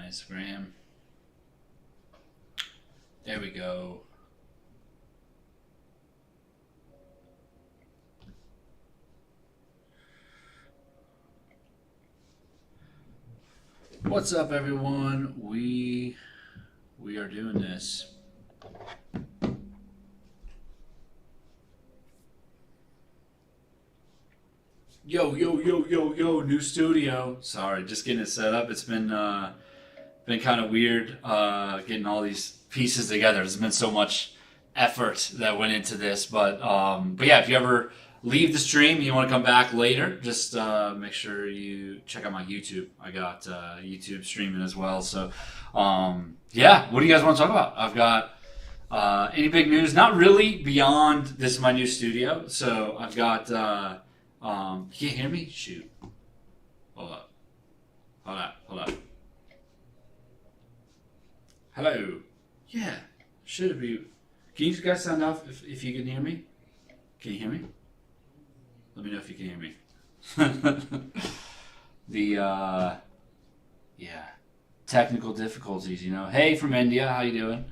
Instagram. There we go. What's up, everyone? We are doing this. Yo, new studio. Sorry, just getting it set up. It's been kind of weird getting all these pieces together. There's been so much effort that went into this, but yeah, if you ever leave the stream, you want to come back later, just make sure you check out my YouTube. I got YouTube streaming as well. So yeah, what do you guys want to talk about? I've got any big news? Not really beyond this is my new studio. So I've got you can't hear me? Shoot. Hold up. Hello. Yeah. Should be. Can you guys sound off if you can hear me? Can you hear me? Let me know if you can hear me. Yeah, technical difficulties, you know. Hey, from India, how you doing?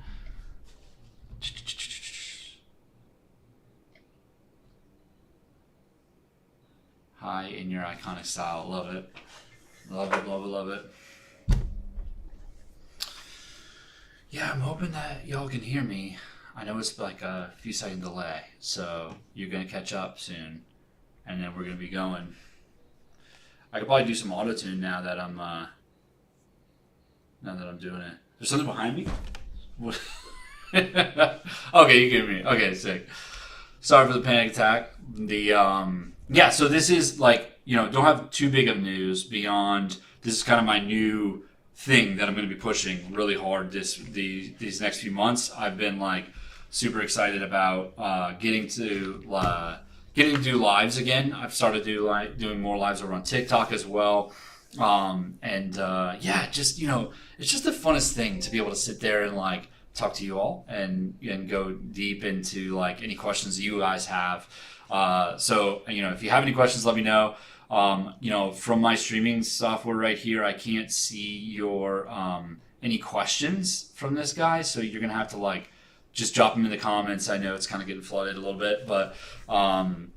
Hi, in your iconic style. Love it. Love it. Yeah, I'm hoping that y'all can hear me. I know it's like a few second delay, so you're gonna catch up soon, and then we're gonna be going. I could probably do some auto tune now that I'm doing it. There's something behind me. What? Okay, you can hear me. Okay, sick. Sorry for the panic attack. Yeah. So this is like don't have too big of news beyond. This is kind of my new thing that I'm going to be pushing really hard these next few months. I've been like super excited about getting to do lives again. I've started doing more lives over on TikTok as well. Yeah, just it's just the funnest thing to be able to sit there and like talk to you all and go deep into like any questions that you guys have. So if you have any questions, let me know. From my streaming software right here, I can't see your any questions from this guy, so you're gonna have to like just drop them in the comments. I know it's kind of getting flooded a little bit, but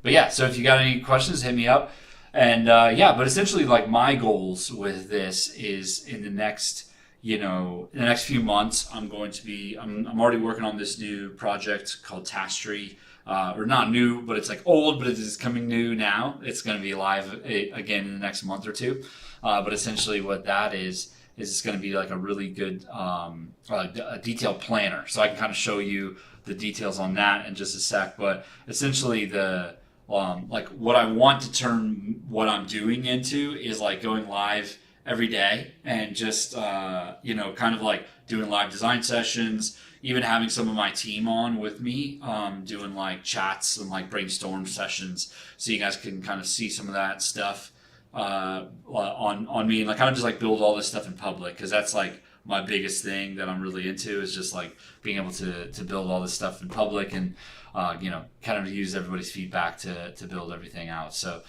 yeah. So if you got any questions, hit me up. And yeah, but essentially, like my goals with this is in the next few months, I'm already working on this new project called Tastry. Or not new, but it's like old, but it is coming new now. It's going to be live again in the next month or two. But essentially what that is it's going to be like a really good a detailed planner. So I can kind of show you the details on that in just a sec. But essentially the like what I want to turn what I'm doing into is like going live every day and just kind of like doing live design sessions, even having some of my team on with me, doing like chats and like brainstorm sessions, so you guys can kind of see some of that stuff on me, and like kind of just like build all this stuff in public, because that's like my biggest thing that I'm really into is just like being able to build all this stuff in public and kind of use everybody's feedback to build everything out. So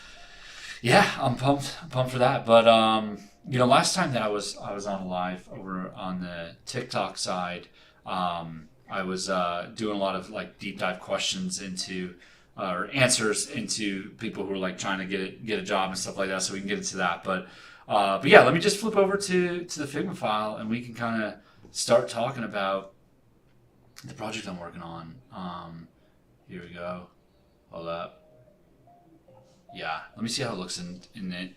yeah, I'm pumped for that. But last time that I was on a live over on the TikTok side, I was doing a lot of like deep dive questions into or answers into people who are like trying to get a job and stuff like that. So we can get into that. But yeah, let me just flip over to the Figma file and we can kind of start talking about the project I'm working on. Here we go. Hold up. Yeah, let me see how it looks in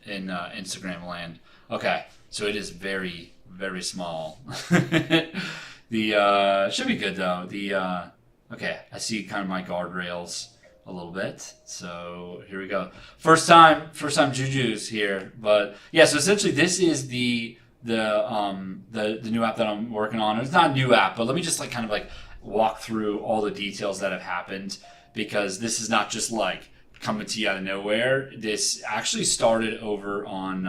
Instagram land. Okay, so it is very, very small. The should be good though. Okay, I see kind of my guardrails a little bit. So here we go. First time Juju's here, but yeah. So essentially, this is the new app that I'm working on. It's not a new app, but let me just like kind of like walk through all the details that have happened, because this is not just like coming to you out of nowhere. This actually started over on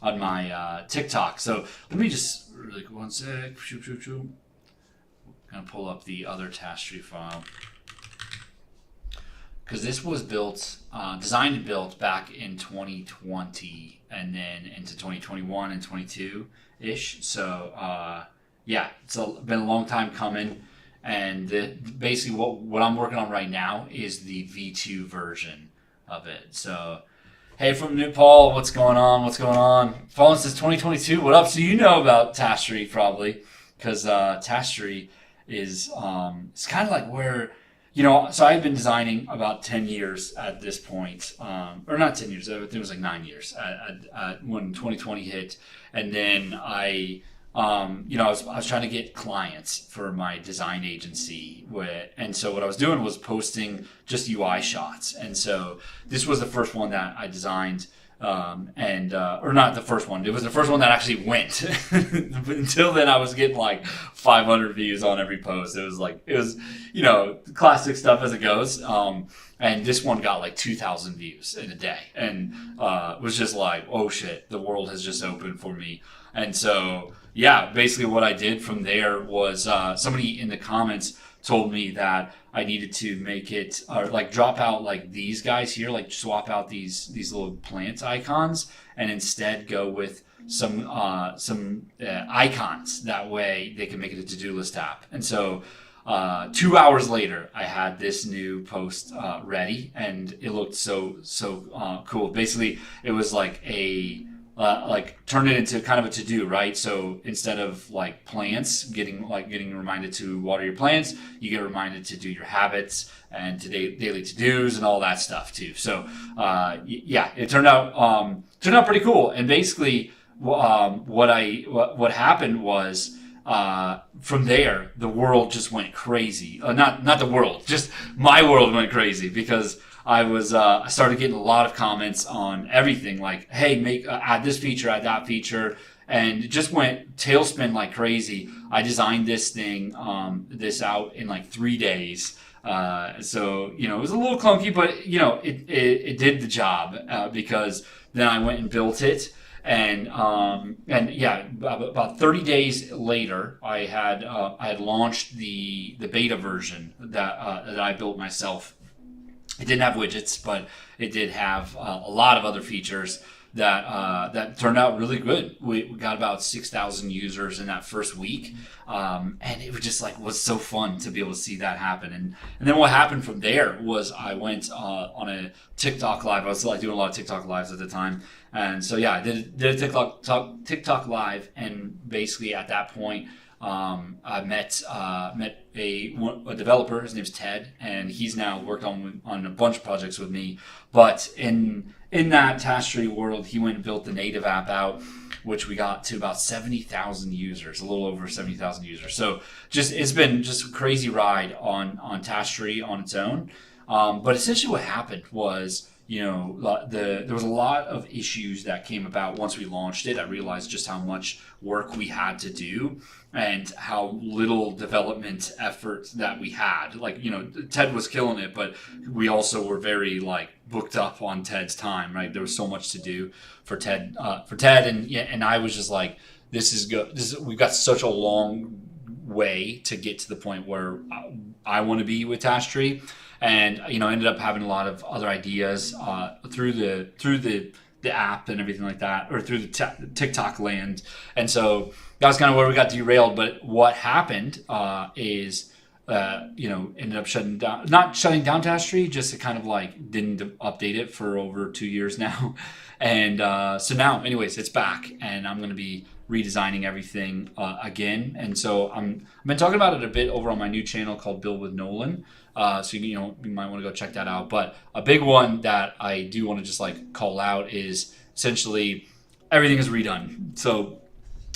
my TikTok. So let me just really one sec. I'm gonna pull up the other Tastry file. because this was built, designed and built back in 2020, and then into 2021 and 22 ish. So yeah, it's been a long time coming. And basically, what I'm working on right now is the V2 version of it. So, hey, from New Paul, what's going on? What's going on? Following since 2022. What up? So you know about Tastery probably, because Tastery is it's kind of like where, so I've been designing about 10 years at this point, or not 10 years. I think it was like 9 years when 2020 hit, and then I was trying to get clients for my design agency, and so what I was doing was posting just UI shots, and so this was the first one that I designed, or not the first one. It was the first one that actually went. Until then, I was getting like 500 views on every post. It was classic stuff as it goes. And this one got like 2,000 views in a day, and was just like, oh shit, the world has just opened for me. And so, yeah, basically what I did from there was somebody in the comments told me that I needed to make it, or like drop out like these guys here, like swap out these little plant icons, and instead go with some icons. That way they can make it a to-do list app. And so 2 hours later, I had this new post ready, and it looked so cool. Basically, it was like turn it into kind of a to-do, right? So instead of like plants getting reminded to water your plants, you get reminded to do your habits and daily to-dos and all that stuff too. So yeah, it turned out pretty cool. And basically, what happened was, from there, the world just went crazy. Not the world, just my world went crazy, because I started getting a lot of comments on everything, like, hey, add this feature, add that feature, and it just went tailspin like crazy. I designed this thing, this out in like 3 days. So, it was a little clunky, but, it did the job, because then I went and built it. And yeah, about 30 days later, I had launched the beta version that I built myself. It didn't have widgets, but it did have a lot of other features that turned out really good. We got about 6,000 users in that first week, and it was so fun to be able to see that happen. And then what happened from there was I went on a TikTok live. I was like doing a lot of TikTok lives at the time, and so yeah, I did a TikTok live, and basically at that point, I met a developer. His name's Ted, and he's now worked on a bunch of projects with me. But in that Tastery world, he went and built the native app out, which we got to about 70,000 users, a little over 70,000 users. So it's been just a crazy ride on Tastery on its own. But essentially what happened was, there was a lot of issues that came about once we launched it. I realized just how much work we had to do and how little development effort that we had. Like, Ted was killing it, but we also were very booked up on Ted's time, right? There was so much to do for Ted, and I was just like, this is good. We've got such a long way to get to the point where I want to be with Tastery. And ended up having a lot of other ideas through the app and everything like that, or through the TikTok land. And so that was kind of where we got derailed. But what happened is ended up not shutting down Tastery, just to kind of didn't update it for over 2 years now. And so now, anyways, it's back, and I'm going to be redesigning everything again. And so I've been talking about it a bit over on my new channel called Build with Nolan. So you might want to go check that out. But a big one that I do want to just call out is essentially everything is redone. So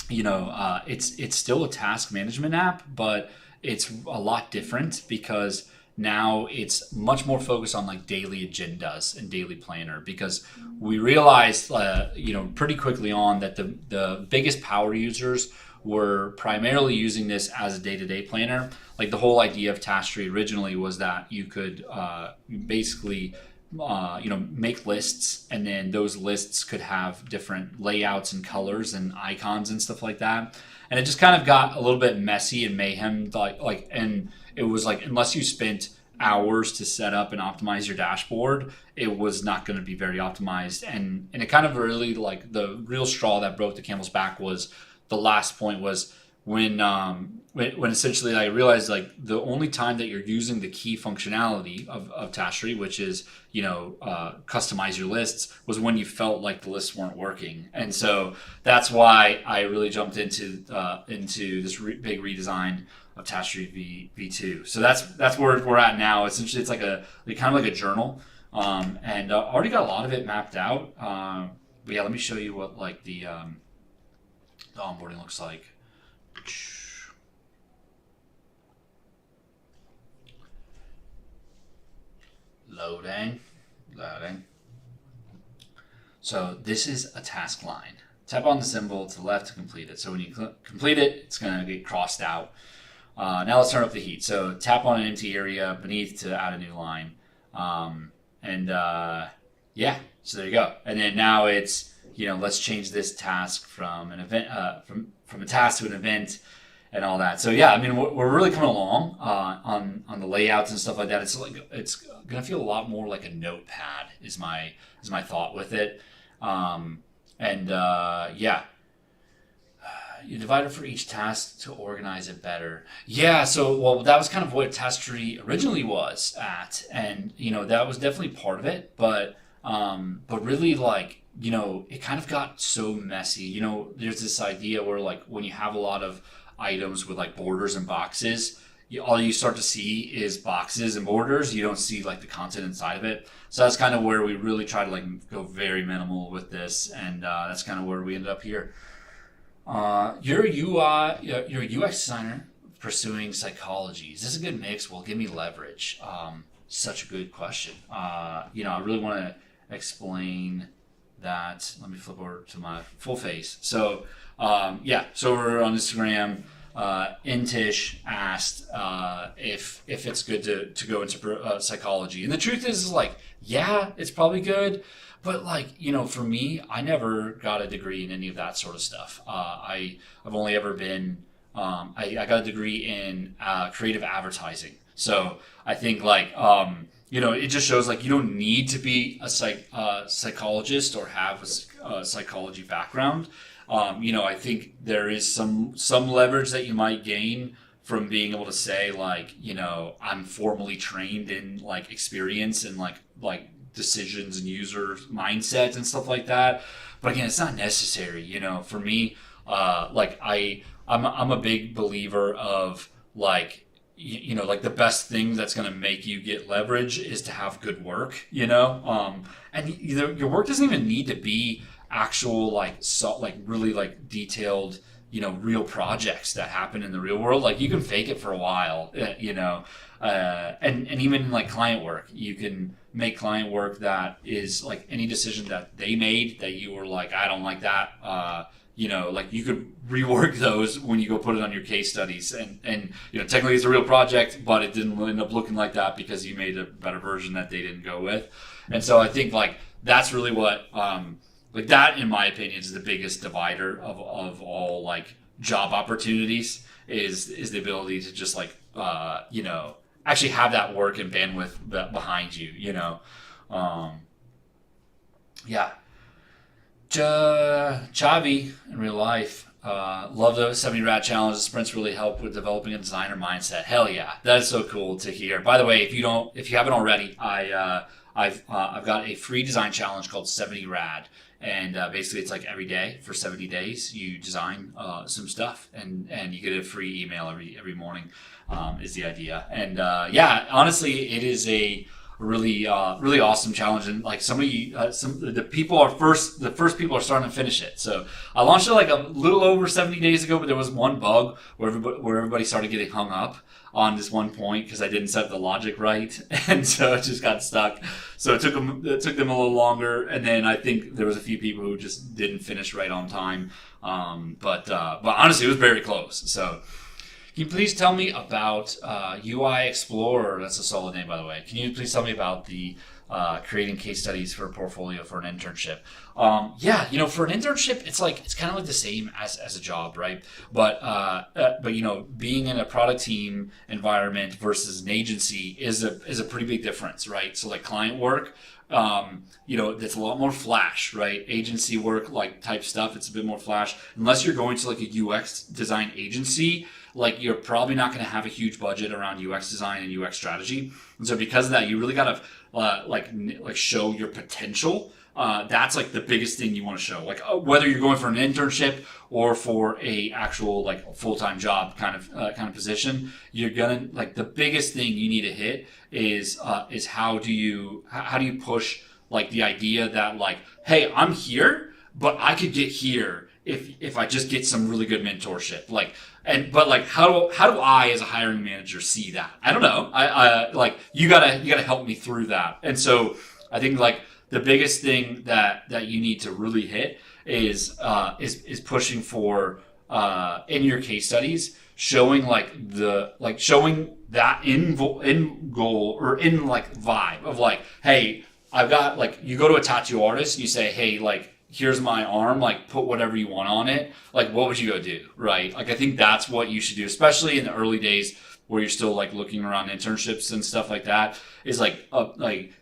it's still a task management app, but it's a lot different, because now it's much more focused on daily agendas and daily planner, because we realized pretty quickly on that the biggest power users were primarily using this as a day-to-day planner. The whole idea of Tastery originally was that you could basically make lists, and then those lists could have different layouts and colors and icons and stuff like that. And it just kind of got a little bit messy and mayhem, and it was unless you spent hours to set up and optimize your dashboard, it was not going to be very optimized. And it kind of really, like, the real straw that broke the camel's back was the last point was when essentially I realized, like, the only time that you're using the key functionality of Tashery, which is, customize your lists, was when you felt like the lists weren't working. And so that's why I really jumped into this big redesign of Tashery V2. So that's where we're at now. Essentially, it's kind of like a journal, and already got a lot of it mapped out. But yeah, let me show you what, like, the onboarding looks like. Loading. So this is a task line. Tap on the symbol to the left to complete it. So when you complete it, it's going to get crossed out. Now let's turn up the heat. So tap on an empty area beneath to add a new line. Yeah, so there you go. And then now it's, let's change this task from an event, from a task to an event, and all that. So yeah, I mean, we're really coming along on the layouts and stuff like that. It's gonna feel a lot more like a notepad is my thought with it. Yeah. You divide it for each task to organize it better. Yeah, so, well, that was kind of what Tashery originally was at, and that was definitely part of it. But really, like, it kind of got so messy. There's this idea where, like, when you have a lot of items with, like, borders and boxes, all you start to see is boxes and borders. You don't see, like, the content inside of it. So that's kind of where we really try to, like, go very minimal with this, and that's kind of where we ended up here. You're a UX designer pursuing psychology. Is this a good mix? Will it give me leverage? Such a good question. I really want to explain that. Let me flip over to my full face. So, so we're on Instagram. Intish asked if it's good to go into psychology, and the truth is, like, yeah, it's probably good. But, like, for me, I never got a degree in any of that sort of stuff. I've only ever been, I got a degree in creative advertising. So I think, like, it just shows, like, you don't need to be a psychologist or have a psychology background. I think there is some leverage that you might gain from being able to say, like, I'm formally trained in, like, experience and like decisions and user mindsets and stuff like that. But again, it's not necessary. For me, like, I'm a big believer of, like, like, the best thing that's going to make you get leverage is to have good work. And your work doesn't even need to be actual, like, really, like, detailed, real projects that happen in the real world. Like, you can fake it for a while, and even, like, client work, you can make client work that is, like, any decision that they made that you were like, I don't like that. Like, you could rework those when you go put it on your case studies, and technically it's a real project, but it didn't end up looking like that because you made a better version that they didn't go with. And so I think, like, that's really what, like, that, in my opinion, is the biggest divider of all, like, job opportunities is the ability to just, like, actually have that work and bandwidth behind you. Chavi in real life. Love the 70 Rad Challenge. The sprints really help with developing a designer mindset. Hell yeah, that is so cool to hear. By the way, if you haven't already, I've got a free design challenge called 70 Rad, and basically it's like every day for 70 days you design some stuff, and you get a free email every morning. Is the idea, and honestly, it is a really awesome challenge, and, like, the first people are starting to finish it. So I launched it like a little over 70 days ago, but there was one bug where everybody started getting hung up on this one point because I didn't set the logic right, and so it just got stuck. So it took them a little longer, and then I think there was a few people who just didn't finish right on time. But honestly, it was very close. So. Can you please tell me about UI Explorer? That's a solid name, by the way. Can you please tell me about the creating case studies for a portfolio for an internship. For an internship, it's kind of like the same as a job, right? But being in a product team environment versus an agency is a pretty big difference, right? So like client work, that's a lot more flash, right? Agency work, like type stuff, it's a bit more flash. Unless you're going to like a UX design agency, like you're probably not going to have a huge budget around UX design and UX strategy. And so because of that, you really got to show your potential. That's like the biggest thing you want to show. Like whether you're going for an internship or for a actual like full-time job kind of position, you're gonna like the biggest thing you need to hit is how do you push like the idea that like, hey, I'm here, but I could get here if I just get some really good mentorship. But how do I as a hiring manager see that? I don't know. I like you gotta help me through that. And so I think like the biggest thing that you need to really hit is pushing for in your case studies, showing showing that in goal or in like vibe of like, hey, I've got like, you go to a tattoo artist and you say, hey, like, here's my arm, like put whatever you want on it. Like, what would you go do? Right. Like, I think that's what you should do, especially in the early days where you're still like looking around internships and stuff like that, is like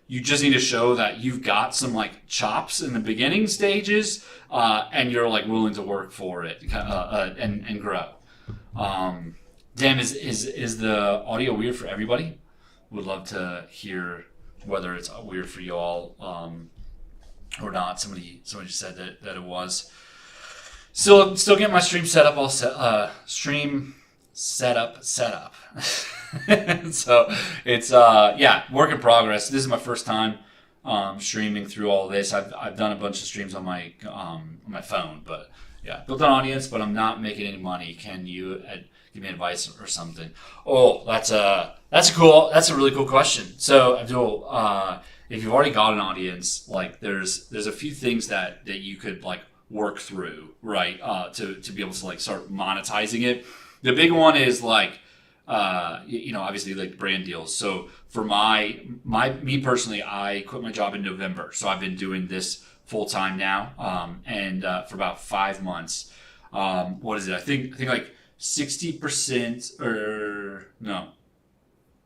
you just need to show that you've got some like chops in the beginning stages, and you're like willing to work for it, and grow. Dan, is the audio weird for everybody? Would love to hear whether it's weird for you all, or not. Somebody just said that it was. Still getting my stream set up. Stream setup. So it's work in progress. This is my first time streaming through all this. I've done a bunch of streams on my phone, but yeah, built an audience, but I'm not making any money. Can you give me advice or something? Oh, that's a really cool question. So Abdul, if you've already got an audience, like there's a few things that you could like work through, right? To be able to like start monetizing it. The big one is like, obviously like brand deals. So for me personally, I quit my job in November. So I've been doing this full time now. And for about 5 months. What is it? I think like 60% or no,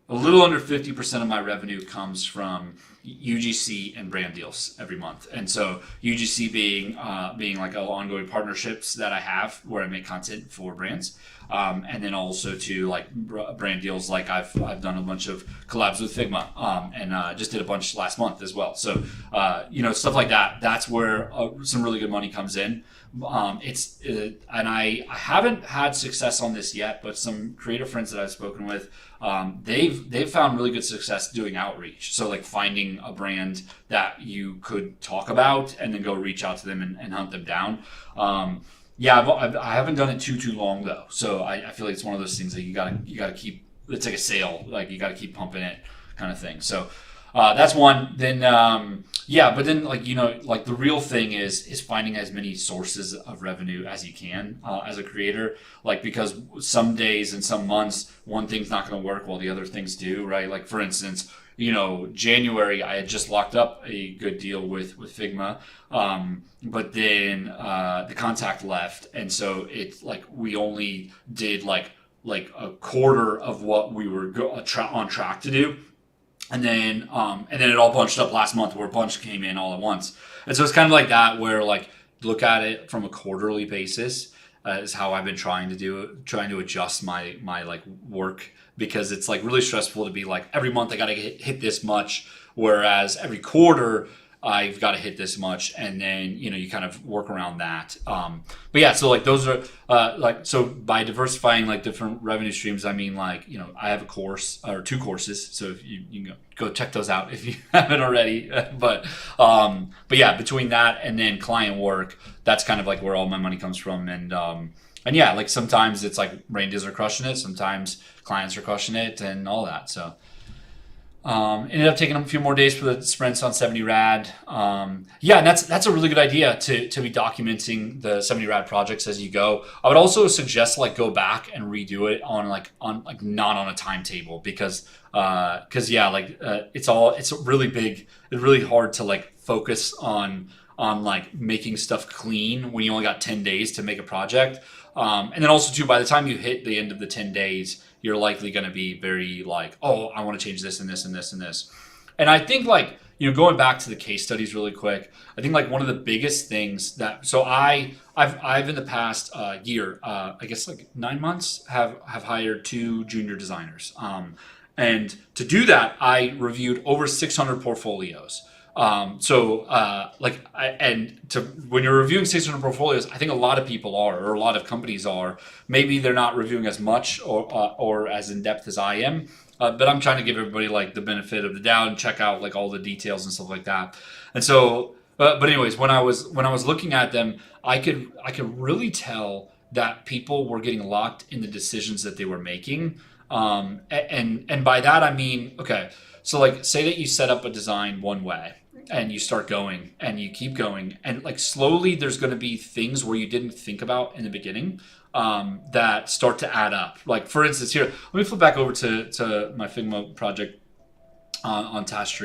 a little under 50% of my revenue comes from UGC and brand deals every month. And so UGC being like ongoing partnerships that I have where I make content for brands. And then also to like brand deals, like I've done a bunch of collabs with Figma, and just did a bunch last month as well. So, stuff like that, that's where some really good money comes in. And I haven't had success on this yet, but some creative friends that I've spoken with, they've found really good success doing outreach. So like finding a brand that you could talk about and then go reach out to them and hunt them down. I haven't done it too long though. So I feel like it's one of those things that you gotta keep, it's like a sale, like you gotta keep pumping it kind of thing. So, that's one. Then, but then like the real thing is finding as many sources of revenue as you can, as a creator, like, because some days and some months, one thing's not going to work while the other things do, right? Like for instance, January, I had just locked up a good deal with Figma. But then, the contact left. And so it's like, we only did like a quarter of what we were on track to do. And then it all bunched up last month where a bunch came in all at once. And so it's kind of like that where like look at it from a quarterly basis, is how I've been trying to adjust my like work, because it's like really stressful to be like every month I got to hit this much, whereas every quarter I've got to hit this much, and then you kind of work around that. But yeah, so like those are so by diversifying like different revenue streams, I mean like I have a course or 2 courses, so if you can go check those out if you haven't already. But yeah, between that and then client work, that's kind of like where all my money comes from. And yeah, like sometimes it's like brand deals are crushing it, sometimes clients are crushing it, and all that. So Ended up taking a few more days for the sprints on 70 rad. Yeah, and that's a really good idea to be documenting the 70 rad projects as you go. I would also suggest like go back and redo it on not on a timetable because yeah, like it's really big. It's really hard to like focus on like making stuff clean when you only got 10 days to make a project. And then also too, by the time you hit the end of the 10 days, you're likely going to be very like, oh, I want to change this and this and this and this. And I think like, going back to the case studies really quick, I think like one of the biggest things so I've in the past year, I guess like 9 months have hired 2 junior designers. And to do that, I reviewed over 600 portfolios. When you're reviewing 600 portfolios, I think a lot of people or a lot of companies are. Maybe they're not reviewing as much or as in depth as I am, but I'm trying to give everybody like the benefit of the doubt and check out like all the details and stuff like that. And so, but anyways, when I was looking at them, I could really tell that people were getting locked in the decisions that they were making. And by that I mean, okay, so like say that you set up a design one way. And you start going and you keep going and like slowly there's going to be things where you didn't think about in the beginning that start to add up. Like for instance here, let me flip back over to my Figma project on Task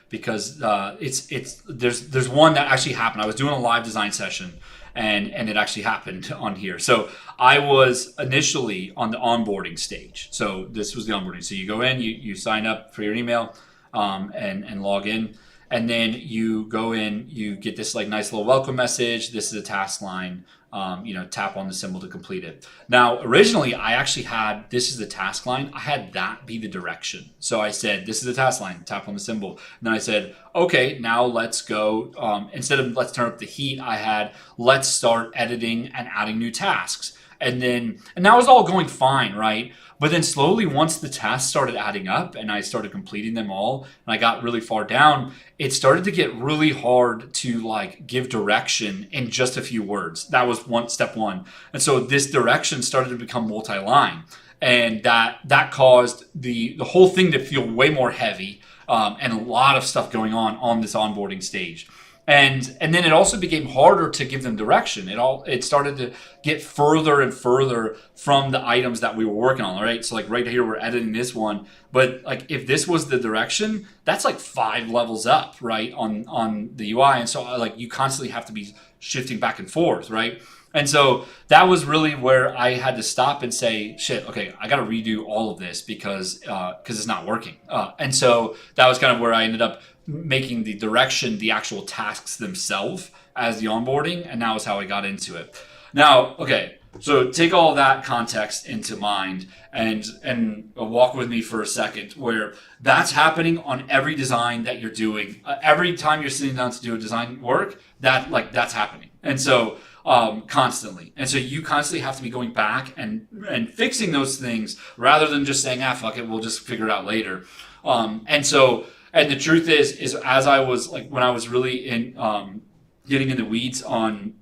because there's one that actually happened. I was doing a live design session and it actually happened on here. So I was initially on the onboarding stage. So this was the onboarding. So you go in, you sign up for your email and log in. And then you go in, you get this like nice little welcome message. This is a task line. Tap on the symbol to complete it. Now, originally, I actually had this is the task line. I had that be the direction. So I said, this is the task line. Tap on the symbol. And then I said, okay, now let's go. Instead of let's turn up the heat, I had let's start editing and adding new tasks. And that was all going fine, right? But then slowly, once the tasks started adding up and I started completing them all and I got really far down, it started to get really hard to like give direction in just a few words. That was step one. And so this direction started to become multi-line. And that caused the whole thing to feel way more heavy and a lot of stuff going on this onboarding stage. And then it also became harder to give them direction. It started to get further and further from the items that we were working on, right? So like right here, we're editing this one. But like if this was the direction, that's like 5 levels up, right, on the UI. And so like you constantly have to be shifting back and forth, right? And so that was really where I had to stop and say, shit, okay, I got to redo all of this because it's not working. And so that was kind of where I ended up making the direction the actual tasks themselves as the onboarding, and that was how I got into it. Now, okay, so take all that context into mind and walk with me for a second where that's happening on every design that you're doing. Every time you're sitting down to do a design work, that's happening. And so constantly. And so you constantly have to be going back and fixing those things rather than just saying, fuck it, we'll just figure it out later. And the truth is as I was like, when I was really in, getting in the weeds on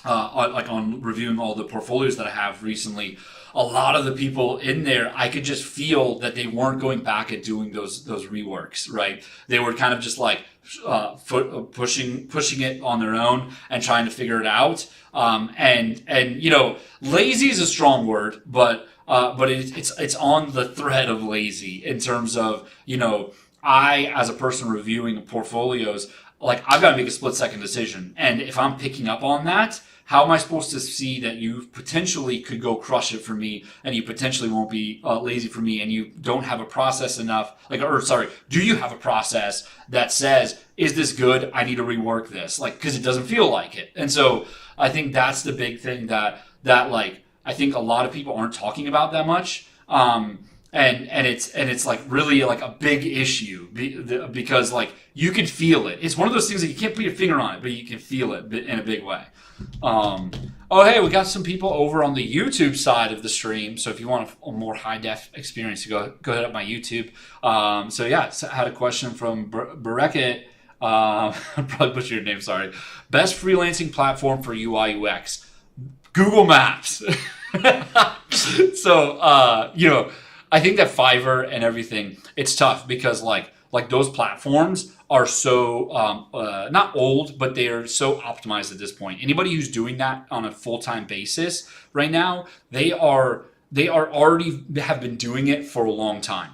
reviewing all the portfolios that I have recently, a lot of the people in there, I could just feel that they weren't going back and doing those reworks, right? They were kind of just like pushing it on their own and trying to figure it out. Lazy is a strong word, but it's on the thread of lazy in terms of, I, as a person reviewing portfolios, like I've got to make a split-second decision. And if I'm picking up on that, how am I supposed to see that you potentially could go crush it for me and you potentially won't be lazy for me and you don't have a process enough, do you have a process that says, is this good? I need to rework this, because it doesn't feel like it. And so I think that's the big thing that I think a lot of people aren't talking about that much. And it's like really like a big issue because like you can feel it. It's one of those things that you can't put your finger on it, but you can feel it in a big way. Hey, we got some people over on the YouTube side of the stream. So if you want a more high def experience, go ahead up my YouTube. So I had a question from Bereket. Probably butchered your name. Sorry. Best freelancing platform for UI UX. Google Maps. So I think that Fiverr and everything, it's tough because like those platforms are so not old, but they are so optimized at this point. Anybody who's doing that on a full-time basis right now, they are already have been doing it for a long time.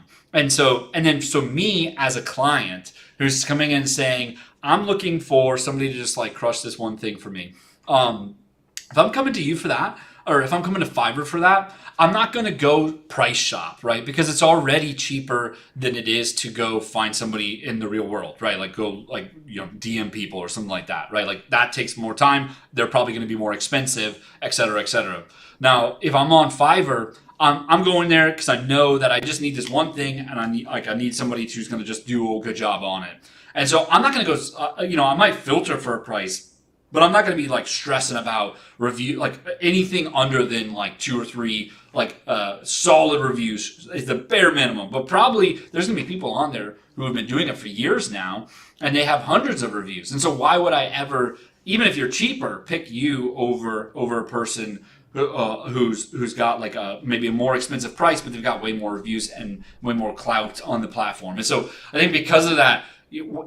So me as a client who's coming in saying, I'm looking for somebody to just like crush this one thing for me. If I'm coming to you for that, or if I'm coming to Fiverr for that, I'm not going to go price shop, right? Because it's already cheaper than it is to go find somebody in the real world, right? Like go like, DM people or something like that, right? Like that takes more time. They're probably going to be more expensive, et cetera, et cetera. Now, if I'm on Fiverr, I'm going there because I know that I just need this one thing, and I need somebody who's going to just do a good job on it. And so I'm not going to go. I might filter for a price, but I'm not going to be like stressing about review, like anything under than like 2 or 3 like solid reviews is the bare minimum. But probably there's going to be people on there who have been doing it for years now, and they have hundreds of reviews. And so why would I ever, even if you're cheaper, pick you over a person who's got like maybe a more expensive price, but they've got way more reviews and way more clout on the platform. And so I think because of that,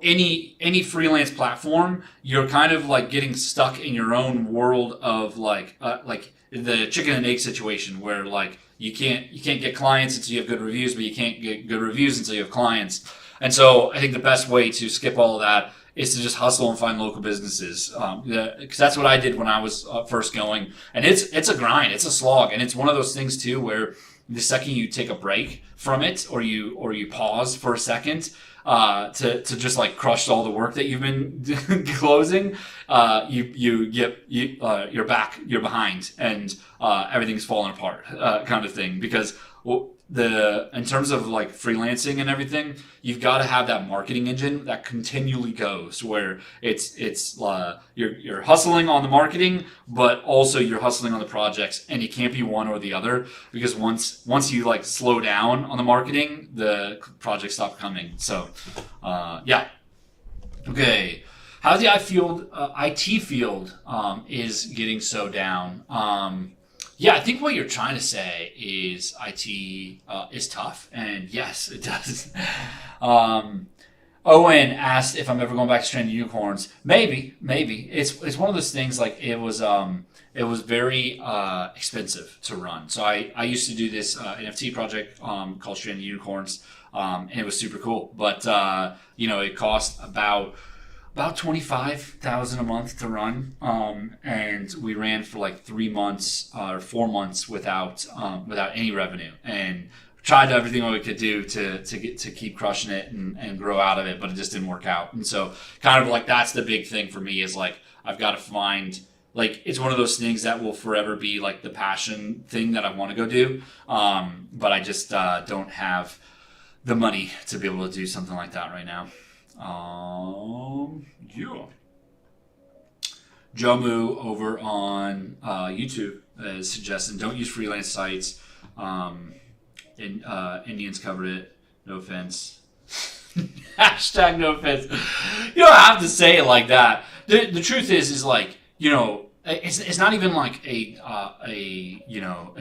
any freelance platform, you're kind of like getting stuck in your own world of like the chicken and egg situation where like you can't get clients until you have good reviews, but you can't get good reviews until you have clients. And so I think the best way to skip all of that is to just hustle and find local businesses, because that's what I did when I was first going. And it's a grind, it's a slog, and it's one of those things too where the second you take a break from it or you pause for a second to just like crush all the work that you've been closing, you're behind, and everything's falling apart, kind of thing. Because in terms of like freelancing and everything, you've got to have that marketing engine that continually goes where you're hustling on the marketing, but also you're hustling on the projects, and you can't be one or the other, because once you like slow down on the marketing, the projects stop coming. So yeah. Okay. How the IT field is getting so down. Yeah, I think what you're trying to say is IT is tough, and yes, it does. Owen asked if I'm ever going back to Stranded Unicorns. Maybe. It's one of those things, like it was very expensive to run. So I used to do this NFT project called Stranded Unicorns, and it was super cool. But it cost about $25,000 a month to run, and we ran for like 3 months or 4 months without any revenue, and tried everything we could do to keep crushing it and grow out of it, but it just didn't work out. And so kind of like that's the big thing for me is like I've got to find, like, it's one of those things that will forever be like the passion thing that I want to go do, but I just don't have the money to be able to do something like that right now. Yeah. Jomu over on YouTube is suggesting don't use freelance sites. Indians covered it. No offense. Hashtag no offense. You don't have to say it like that. The truth is like, it's not even like a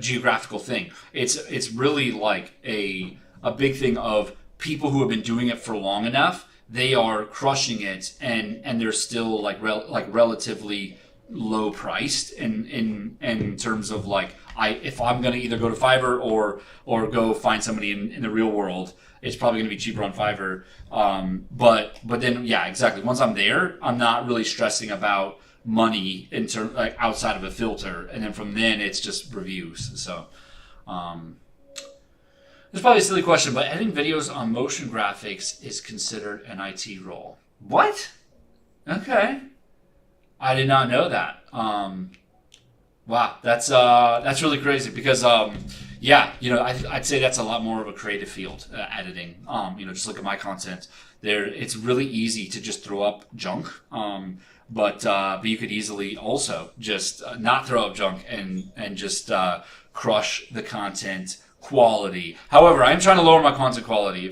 geographical thing. It's really like a big thing of people who have been doing it for long enough. They are crushing it, and they're still like relatively low priced in terms of like if I'm gonna either go to Fiverr or go find somebody in the real world, it's probably gonna be cheaper on Fiverr. But then yeah, exactly. Once I'm there, I'm not really stressing about money in terms like outside of a filter, and then from then it's just reviews. So. It's probably a silly question, but editing videos on motion graphics is considered an IT role. What? Okay. I did not know that. Wow, that's really crazy because I'd say that's a lot more of a creative field, editing. Just look at my content. It's really easy to just throw up junk. But you could easily also just not throw up junk and just crush the content quality. However, I'm trying to lower my content quality.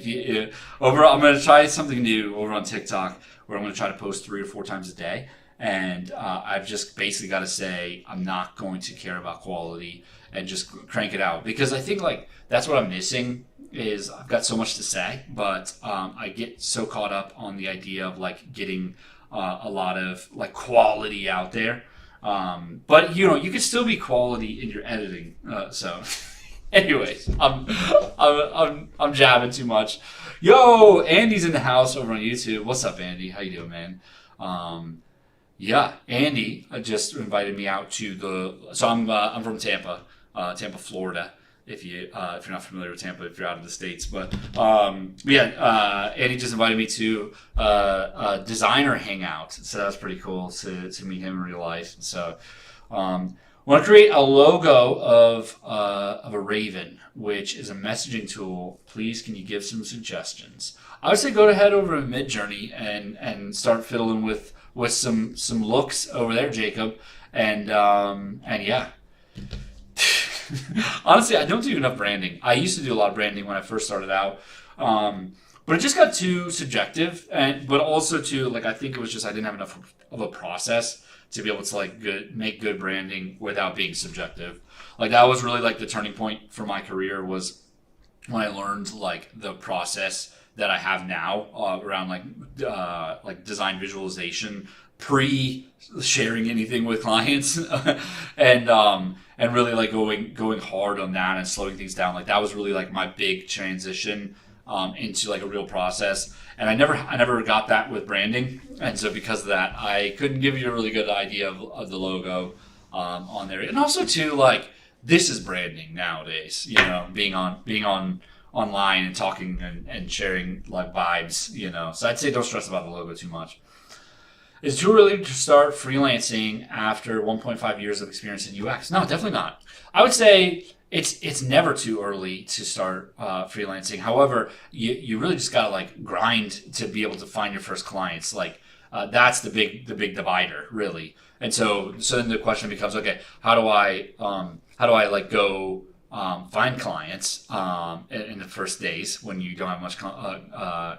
I'm going to try something new over on TikTok where I'm going to try to post 3 or 4 times a day. And I've just basically got to say, I'm not going to care about quality and just crank it out, because I think like that's what I'm missing. Is I've got so much to say, but I get so caught up on the idea of like getting a lot of like quality out there. But you can still be quality in your editing. So, anyways, I'm jabbing too much. Yo, Andy's in the house over on YouTube. What's up, Andy? How you doing, man? Yeah, Andy just invited me out to So I'm from Tampa, Florida. If you're not familiar with Tampa, if you're out of the States, but Andy just invited me to a designer hangout, so that was pretty cool to meet him in real life. So, want to create a logo of a raven, which is a messaging tool. Please, can you give some suggestions? I would say go ahead over to Midjourney and start fiddling with some looks over there, Jacob, and yeah. Honestly, I don't do enough branding. I used to do a lot of branding when I first started out, but it just got too subjective, but also too like I think it was just I didn't have enough of a process to be able to like make good branding without being subjective. Like that was really like the turning point for my career was when I learned like the process that I have now around like design visualization pre sharing anything with clients and really like going hard on that and slowing things down. Like that was really like my big transition into like a real process. And I never got that with branding. And so because of that, I couldn't give you a really good idea of the logo on there. And also too, like this is branding nowadays, being on online and talking and sharing like vibes, So I'd say don't stress about the logo too much. Is it too early to start freelancing after 1.5 years of experience in UX? No, definitely not. I would say it's never too early to start freelancing. However, you really just gotta like grind to be able to find your first clients. Like that's the big divider, really. And so then the question becomes, okay, how do I like go find clients in the first days when you don't have much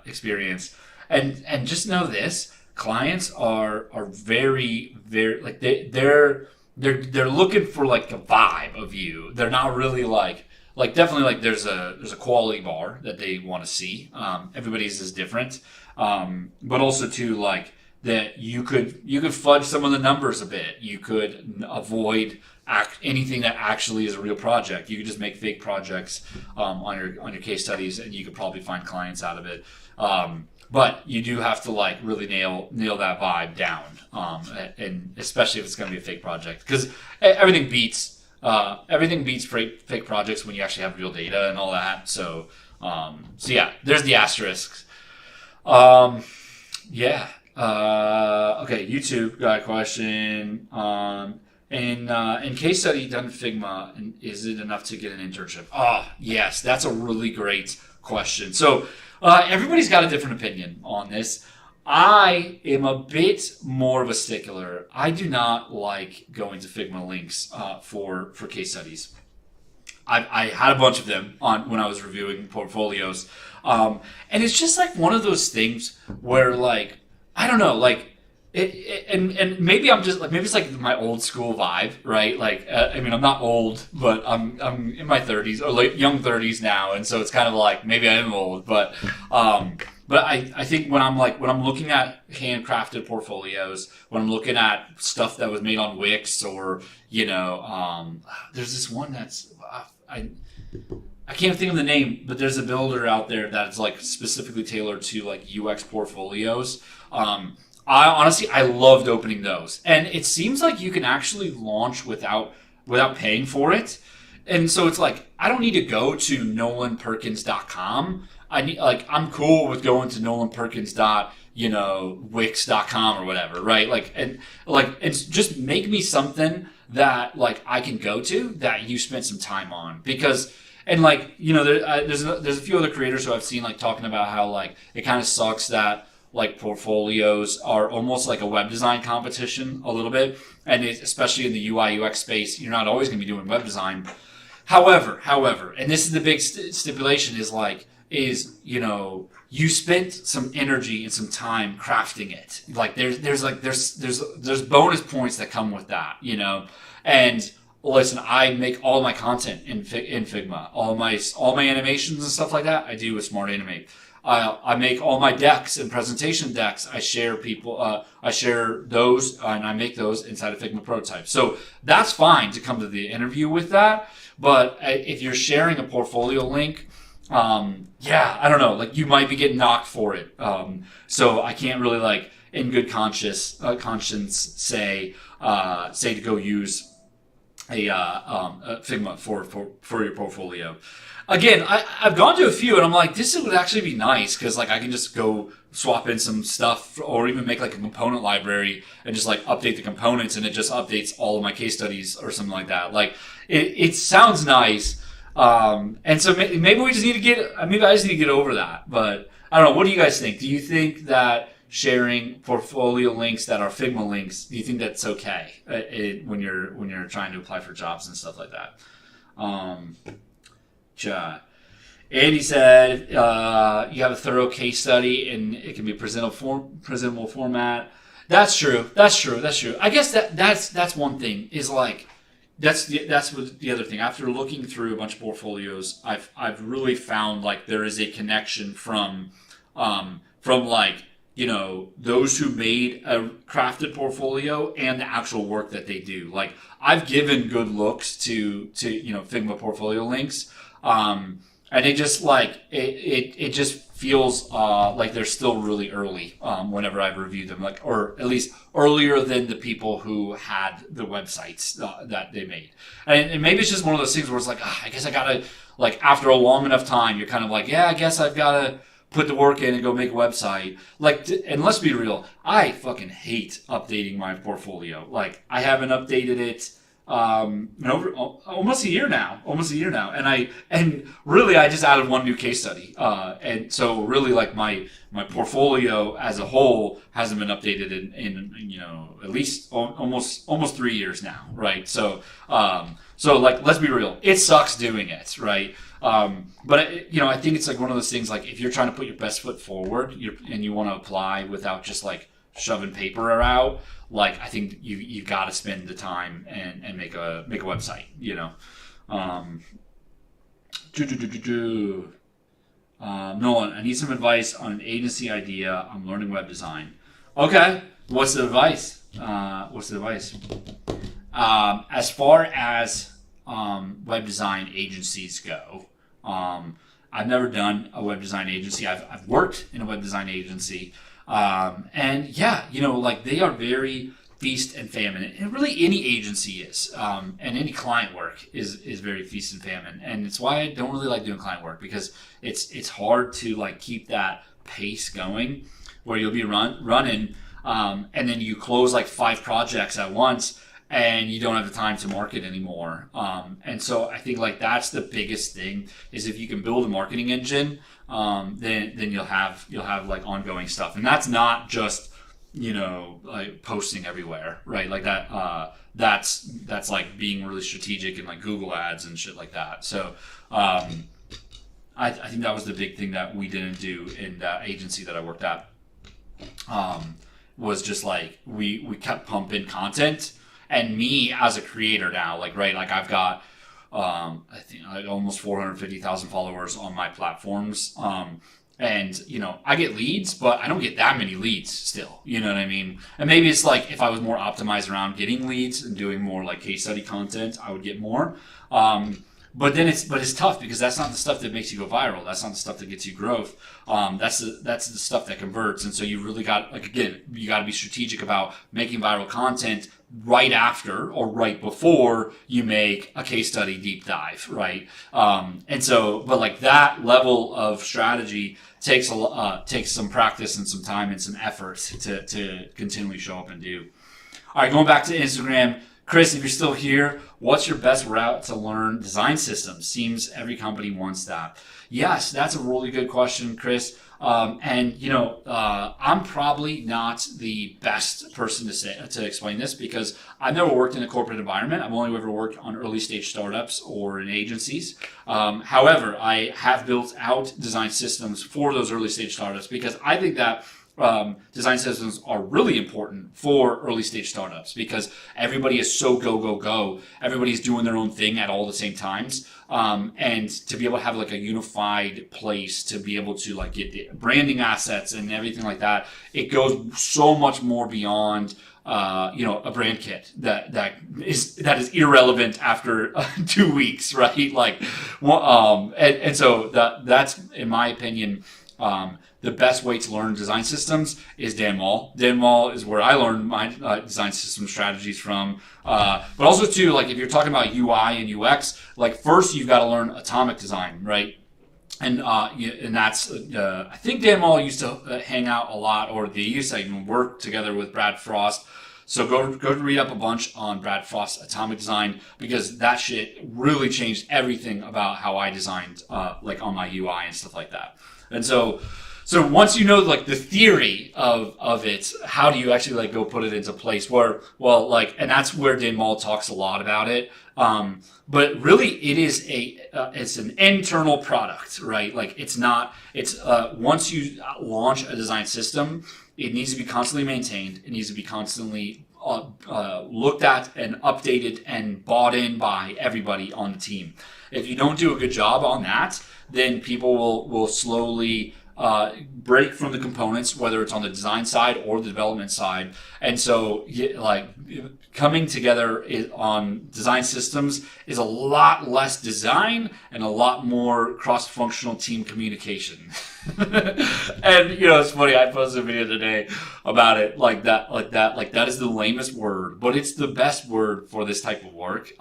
experience, and just know this. Clients are very, very like they're looking for like a vibe of you. They're not really like definitely like there's a quality bar that they want to see. Everybody's is different, but also too like that you could fudge some of the numbers a bit. You could avoid anything that actually is a real project. You could just make fake projects on your case studies, and you could probably find clients out of it. But you do have to like really nail that vibe down, and especially if it's going to be a fake project, because everything beats fake projects when you actually have real data and all that. So yeah, there's the asterisks. Yeah. Okay. YouTube got a question. In case study done in Figma, and is it enough to get an internship? Oh, yes, that's a really great question. So. Everybody's got a different opinion on this. I am a bit more of a stickler. I do not like going to Figma links for case studies. I had a bunch of them when I was reviewing portfolios, and it's just like one of those things where like I don't know, like. And maybe I'm just like maybe it's like my old school vibe, right? Like I mean I'm not old, but I'm in my 30s or like young 30s now, and so it's kind of like maybe I am old, but I think when I'm looking at handcrafted portfolios, when I'm looking at stuff that was made on Wix or there's this one that's I can't think of the name, but there's a builder out there that's like specifically tailored to like UX portfolios. I loved opening those, and it seems like you can actually launch without paying for it, and so it's like I don't need to go to nolanperkins.com. I'm cool with going to nolanperkins.wix.com or whatever, right? And just make me something that like I can go to that you spent some time on, because. And there's a few other creators who I've seen like talking about how like it kind of sucks that. Like portfolios are almost like a web design competition a little bit, and especially in the UI UX space, you're not always going to be doing web design. However, and this is the big stipulation is like is, you spent some energy and some time crafting it. Like there's bonus points that come with that, and listen, I make all my content in Figma, all my animations and stuff like that I do with Smart Animate. I make all my decks and presentation decks. I share those, and I make those inside of Figma Prototype. So that's fine to come to the interview with that. But if you're sharing a portfolio link, I don't know, like you might be getting knocked for it. So I can't really like in good conscience say to go use a Figma for your portfolio. Again, I've gone to a few and I'm like, this would actually be nice because like I can just go swap in some stuff or even make like a component library and just like update the components and it just updates all of my case studies or something like that. Like it sounds nice. And so maybe we just need to maybe I just need to get over that. But I don't know. What do you guys think? Do you think that sharing portfolio links that are Figma links, do you think that's okay when you're trying to apply for jobs and stuff like that? Andy said you have a thorough case study and it can be presentable format. That's true. I guess that's one thing is like that's what the other thing. After looking through a bunch of portfolios, I've really found like there is a connection from like those who made a crafted portfolio and the actual work that they do. Like I've given good looks to Figma portfolio links. And it just like it just feels like they're still really early whenever I've reviewed them, like or at least earlier than the people who had the websites that they made. And maybe it's just one of those things where it's like I guess I gotta like after a long enough time you're kind of like I guess I've gotta put the work in and go make a website. Like and let's be real, I fucking hate updating my portfolio. Like I haven't updated it over almost a year now, and really I just added one new case study, and so really like my portfolio as a whole hasn't been updated in at least almost 3 years now, right? So like let's be real, it sucks doing it, right? But I think it's like one of those things like if you're trying to put your best foot forward and you want to apply without just like shoving paper out, like I think you got to spend the time and make a website, Nolan, I need some advice on an agency idea. I'm learning web design. Okay, what's the advice? As far as web design agencies go, I've never done a web design agency. I've worked in a web design agency. And like they are very feast and famine, and really any agency is, and any client work is very feast and famine, and it's why I don't really like doing client work because it's hard to like keep that pace going, where you'll be running, and then you close like 5 projects at once, and you don't have the time to market anymore, and so I think like that's the biggest thing is if you can build a marketing engine. Then you'll have like ongoing stuff, and that's not just like posting everywhere, right? Like that that's like being really strategic in like Google ads and shit like that. So I think that was the big thing that we didn't do in the agency that I worked at, was just like we kept pumping content, and me as a creator now, like right, like I've got I think like almost 450,000 followers on my platforms. And I get leads, but I don't get that many leads still. You know what I mean? And maybe it's like if I was more optimized around getting leads and doing more like case study content, I would get more. But it's tough because that's not the stuff that makes you go viral. That's not the stuff that gets you growth. That's the stuff that converts. And so you really got you got to be strategic about making viral content right after or right before you make a case study deep dive, right? And so, but like that level of strategy takes some practice and some time and some effort to continually show up and do. All right, going back to Instagram. Chris, if you're still here, what's your best route to learn design systems? Seems every company wants that. Yes, that's a really good question, Chris. I'm probably not the best person to explain this because I've never worked in a corporate environment. I've only ever worked on early stage startups or in agencies. However, I have built out design systems for those early stage startups because I think that design systems are really important for early stage startups because everybody is so go, go, go. Everybody's doing their own thing at all the same times. And to be able to have like a unified place to be able to like get the branding assets and everything like that, it goes so much more beyond a brand kit that is irrelevant after 2 weeks, right? Like, so that's in my opinion. The best way to learn design systems is Dan Mall. Dan Mall is where I learned my design system strategies from. But also too, like if you're talking about UI and UX, like first you've got to learn atomic design, right? And that's I think Dan Mall used to hang out a lot, or they used to even work together with Brad Frost. So go read up a bunch on Brad Frost's atomic design because that shit really changed everything about how I designed like on my UI and stuff like that. And so once you know like the theory of it, how do you actually like go put it into place? And that's where Dan Mall talks a lot about it. But really, it is it's an internal product, right? Like it's once you launch a design system, it needs to be constantly maintained. It needs to be constantly looked at and updated and bought in by everybody on the team. If you don't do a good job on that, then people will slowly break from the components, whether it's on the design side or the development side. And so, like, coming together on design systems is a lot less design and a lot more cross-functional team communication. And it's funny. I posted a video today about it, like that is the lamest word, but it's the best word for this type of work.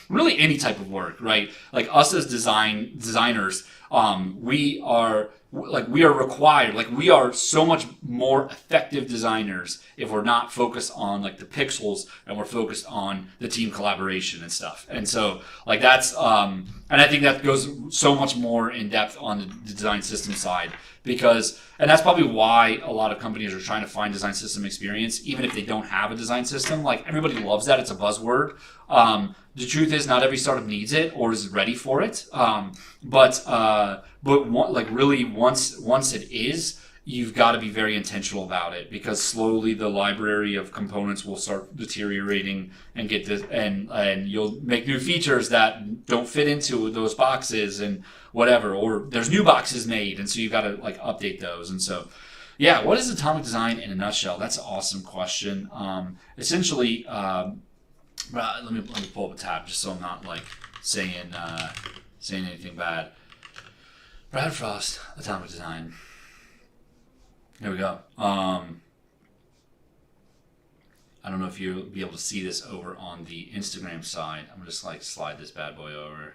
Really, any type of work, right? Like us as designers, we are required, like we are so much more effective designers if we're not focused on like the pixels and we're focused on the team collaboration and stuff. And so like that's and I think that goes so much more in depth on the design system side and that's probably why a lot of companies are trying to find design system experience, even if they don't have a design system. Like everybody loves that. It's a buzzword. The truth is not every startup needs it or is ready for it. But really once it is, you've got to be very intentional about it because slowly the library of components will start deteriorating and and you'll make new features that don't fit into those boxes and whatever, or there's new boxes made, and so you've got to like update those. And so, yeah, what is atomic design in a nutshell? That's an awesome question. Essentially, let me pull up a tab just so I'm not like saying anything bad. Brad Frost, atomic design. Here we go. I don't know if you'll be able to see this over on the Instagram side. I'm gonna just like slide this bad boy over.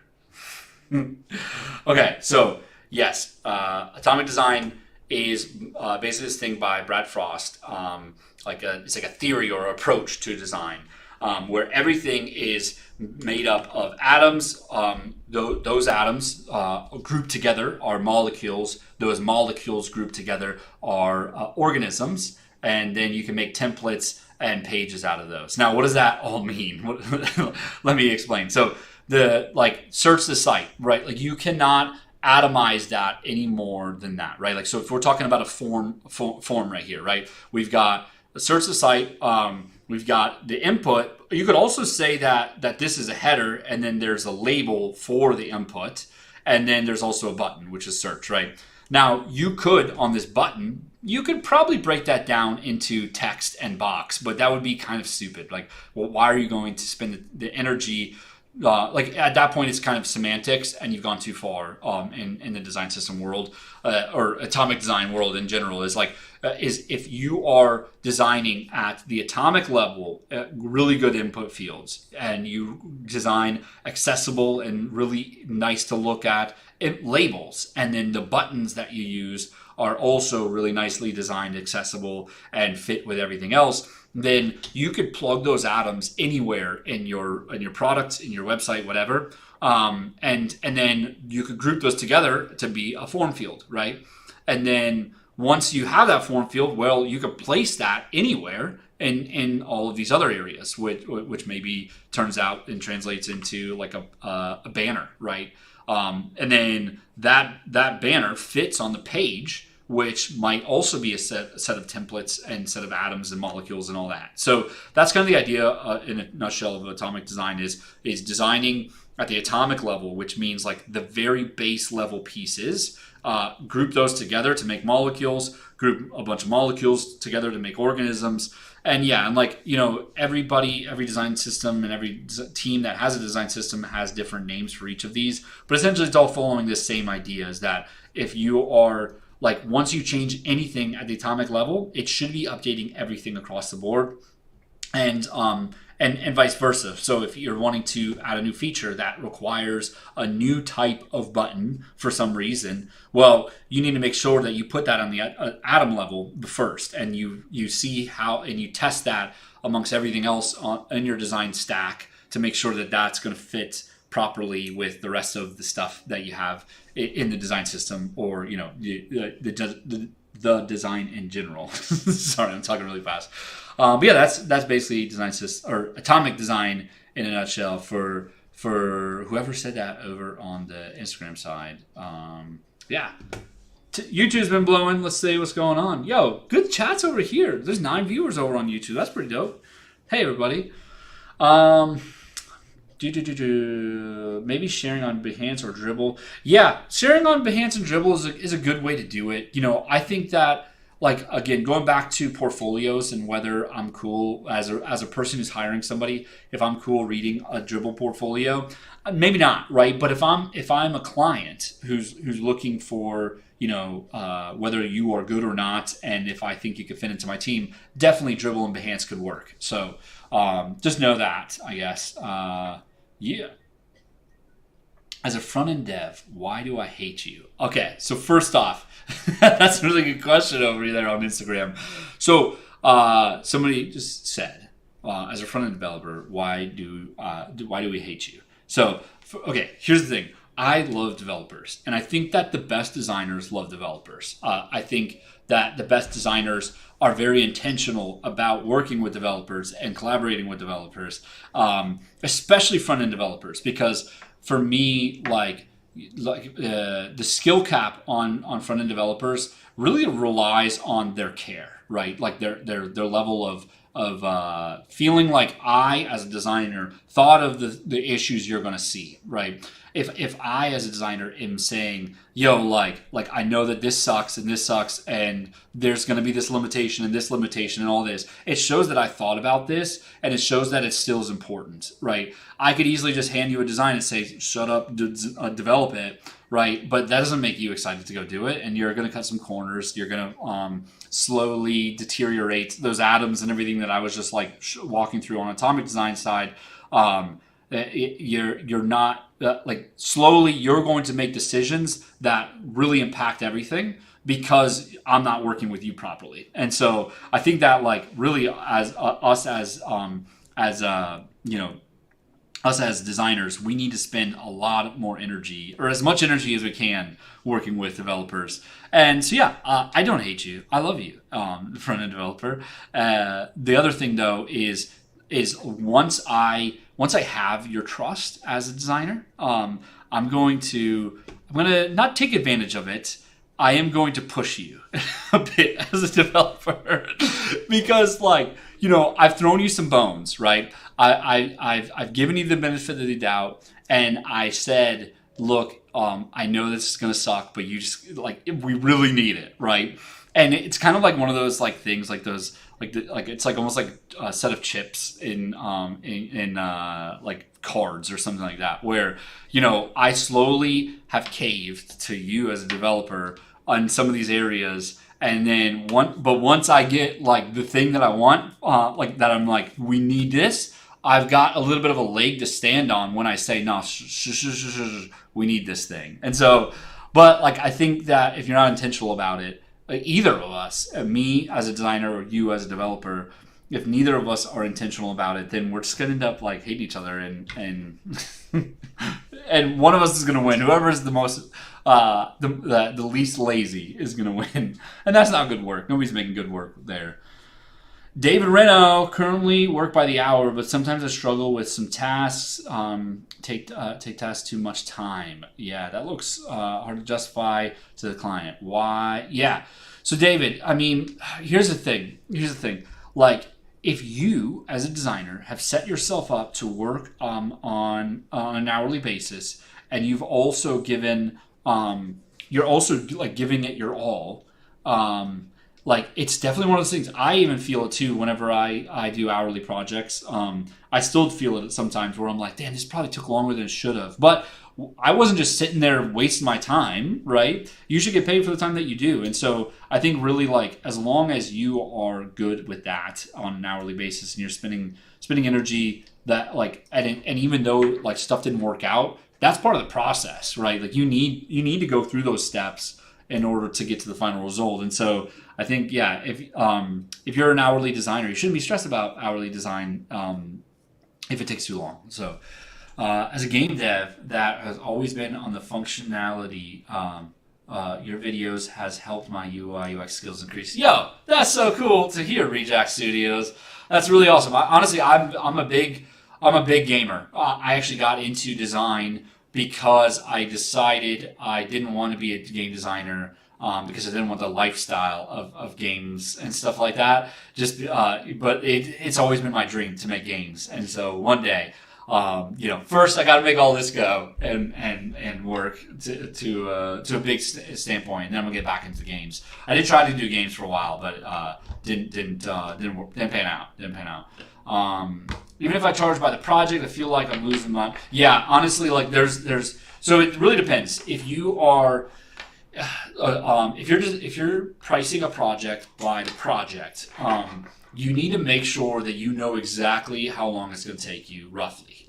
Okay, so yes, atomic design is basically this thing by Brad Frost. It's like a theory or approach to design, where everything is made up of atoms. Those atoms grouped together are molecules. Those molecules grouped together are organisms, and then you can make templates and pages out of those. Now, what does that all mean? Let me explain. So search the site, right? Like you cannot atomize that any more than that, right? Like, so if we're talking about a form right here, right? We've got search the site. We've got the input. You could also say that this is a header, and then there's a label for the input, and then there's also a button, which is search, right? Now, you could, on this button, you could probably break that down into text and box, but that would be kind of stupid. Like, well, why are you going to spend the energy? At that point, it's kind of semantics, and you've gone too far in the design system world or atomic design world in general. Is if you are designing at the atomic level, really good input fields, and you design accessible and really nice to look at labels, and then the buttons that you use are also really nicely designed, accessible, and fit with everything else, then you could plug those atoms anywhere in your product, in your website, whatever, and then you could group those together to be a form field, right? And then once you have that form field, well, you could place that anywhere in all of these other areas, which maybe turns out and translates into like a banner, right? And then that banner fits on the page, which might also be a set of templates and set of atoms and molecules and all that. So that's kind of the idea in a nutshell of atomic design is designing at the atomic level, which means like the very base level pieces, group those together to make molecules, group a bunch of molecules together to make organisms. And yeah, and like, you know, every design system and every team that has a design system has different names for each of these. But essentially it's all following this same idea, is that if you are like, once you change anything at the atomic level, it should be updating everything across the board, and vice versa. So if you're wanting to add a new feature that requires a new type of button for some reason, well, you need to make sure that you put that on the atom level first, and you see how, and you test that amongst everything else in your design stack to make sure that that's going to fit properly with the rest of the stuff that you have in the design system, or, you know, the design in general. Sorry, I'm talking really fast. But yeah, that's basically design system, or atomic design in a nutshell, for whoever said that over on the Instagram side. Yeah. YouTube's been blowing. Let's see what's going on. Yo, good chats over here. There's 9 viewers over on YouTube. That's pretty dope. Hey, everybody. Maybe sharing on Behance or Dribbble. Yeah, sharing on Behance and Dribbble is a good way to do it. You know, I think that, like, again, going back to portfolios and whether I'm cool as a person who's hiring somebody, if I'm cool reading a Dribbble portfolio, maybe not, right? But if I'm a client who's looking for, you know, whether you are good or not, and if I think you could fit into my team, definitely Dribbble and Behance could work. So just know that, I guess. Yeah. As a front-end dev, why do I hate you? Okay, so first off, that's a really good question over there on Instagram. So somebody just said, as a front-end developer, why do we hate you? So, okay, here's the thing. I love developers, and I think that the best designers love developers. I think that the best designers are very intentional about working with developers and collaborating with developers, especially front-end developers, because for me, the skill cap on front-end developers really relies on their care, right? Like their level of feeling like I, as a designer, thought of the issues you're going to see, right? If I, as a designer, am saying, yo, like I know that this sucks and there's going to be this limitation and all this, it shows that I thought about this, and it shows that it still is important, right? I could easily just hand you a design and say, shut up, develop it, right? But that doesn't make you excited to go do it, and you're going to cut some corners. You're going to slowly deteriorate those atoms and everything that I was just like walking through on atomic design side. You're not slowly you're going to make decisions that really impact everything because I'm not working with you properly. And so I think that really as us as designers, we need to spend a lot more energy, or as much energy as we can, working with developers. And so yeah, I don't hate you. I love you, front-end developer. The other thing though is once I have your trust as a designer, I'm going to not take advantage of it. I am going to push you a bit as a developer because I've thrown you some bones, right? I've given you the benefit of the doubt, and I said, look, I know this is going to suck, but you just we really need it, right? And it's kind of like one of those things like those it's almost like a set of chips in cards or something like that, where I slowly have caved to you as a developer on some of these areas, and then once I get the thing that I want, that I'm we need this, I've got a little bit of a leg to stand on when I say no, we need this thing. And so, but I think that if you're not intentional about it, either of us, me as a designer or you as a developer, if neither of us are intentional about it, then we're just gonna end up like hating each other, and and one of us is gonna win. Whoever is the most the least lazy is gonna win, and that's not good work. Nobody's making good work there. David Reno, currently work by the hour, but sometimes I struggle with some tasks. Take tasks too much time. Yeah, that looks hard to justify to the client. Why? Yeah. So David, I mean, here's the thing. Like, if you, as a designer, have set yourself up to work on an hourly basis, and you've also given, you're also like giving it your all. Like, it's definitely one of those things. I even feel it too whenever I do hourly projects. I still feel it sometimes where I'm like, damn, this probably took longer than it should have. But I wasn't just sitting there wasting my time, right? You should get paid for the time that you do. And so I think really, like, as long as you are good with that on an hourly basis and you're spending energy that, like, and even though like stuff didn't work out, that's part of the process, right? Like, you need to go through those steps in order to get to the final result. And so I think, yeah, if you're an hourly designer, you shouldn't be stressed about hourly design if it takes too long. So as a game dev, that has always been on the functionality. Your videos has helped my UI UX skills increase. Yo, that's so cool to hear, Rejack Studios. That's really awesome. Honestly, I'm a big gamer. I actually got into design because I decided I didn't want to be a game designer because I didn't want the lifestyle of games and stuff like that. But it's always been my dream to make games. And so one day, first I got to make all this go and work to a big standpoint, and then I'm gonna get back into games. I did try to do games for a while, but didn't pan out. Even if I charge by the project, I feel like I'm losing my. Yeah, honestly, like there's. So it really depends. If you are, if you're pricing a project by the project, you need to make sure that you know exactly how long it's going to take you, roughly.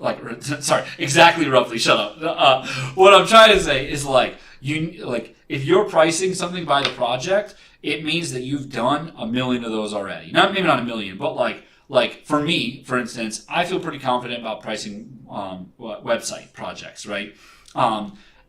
Exactly roughly. Shut up. What I'm trying to say is if you're pricing something by the project, it means that you've done 1 million of those already. Maybe not 1 million, but like for me, for instance, I feel pretty confident about pricing website projects, right?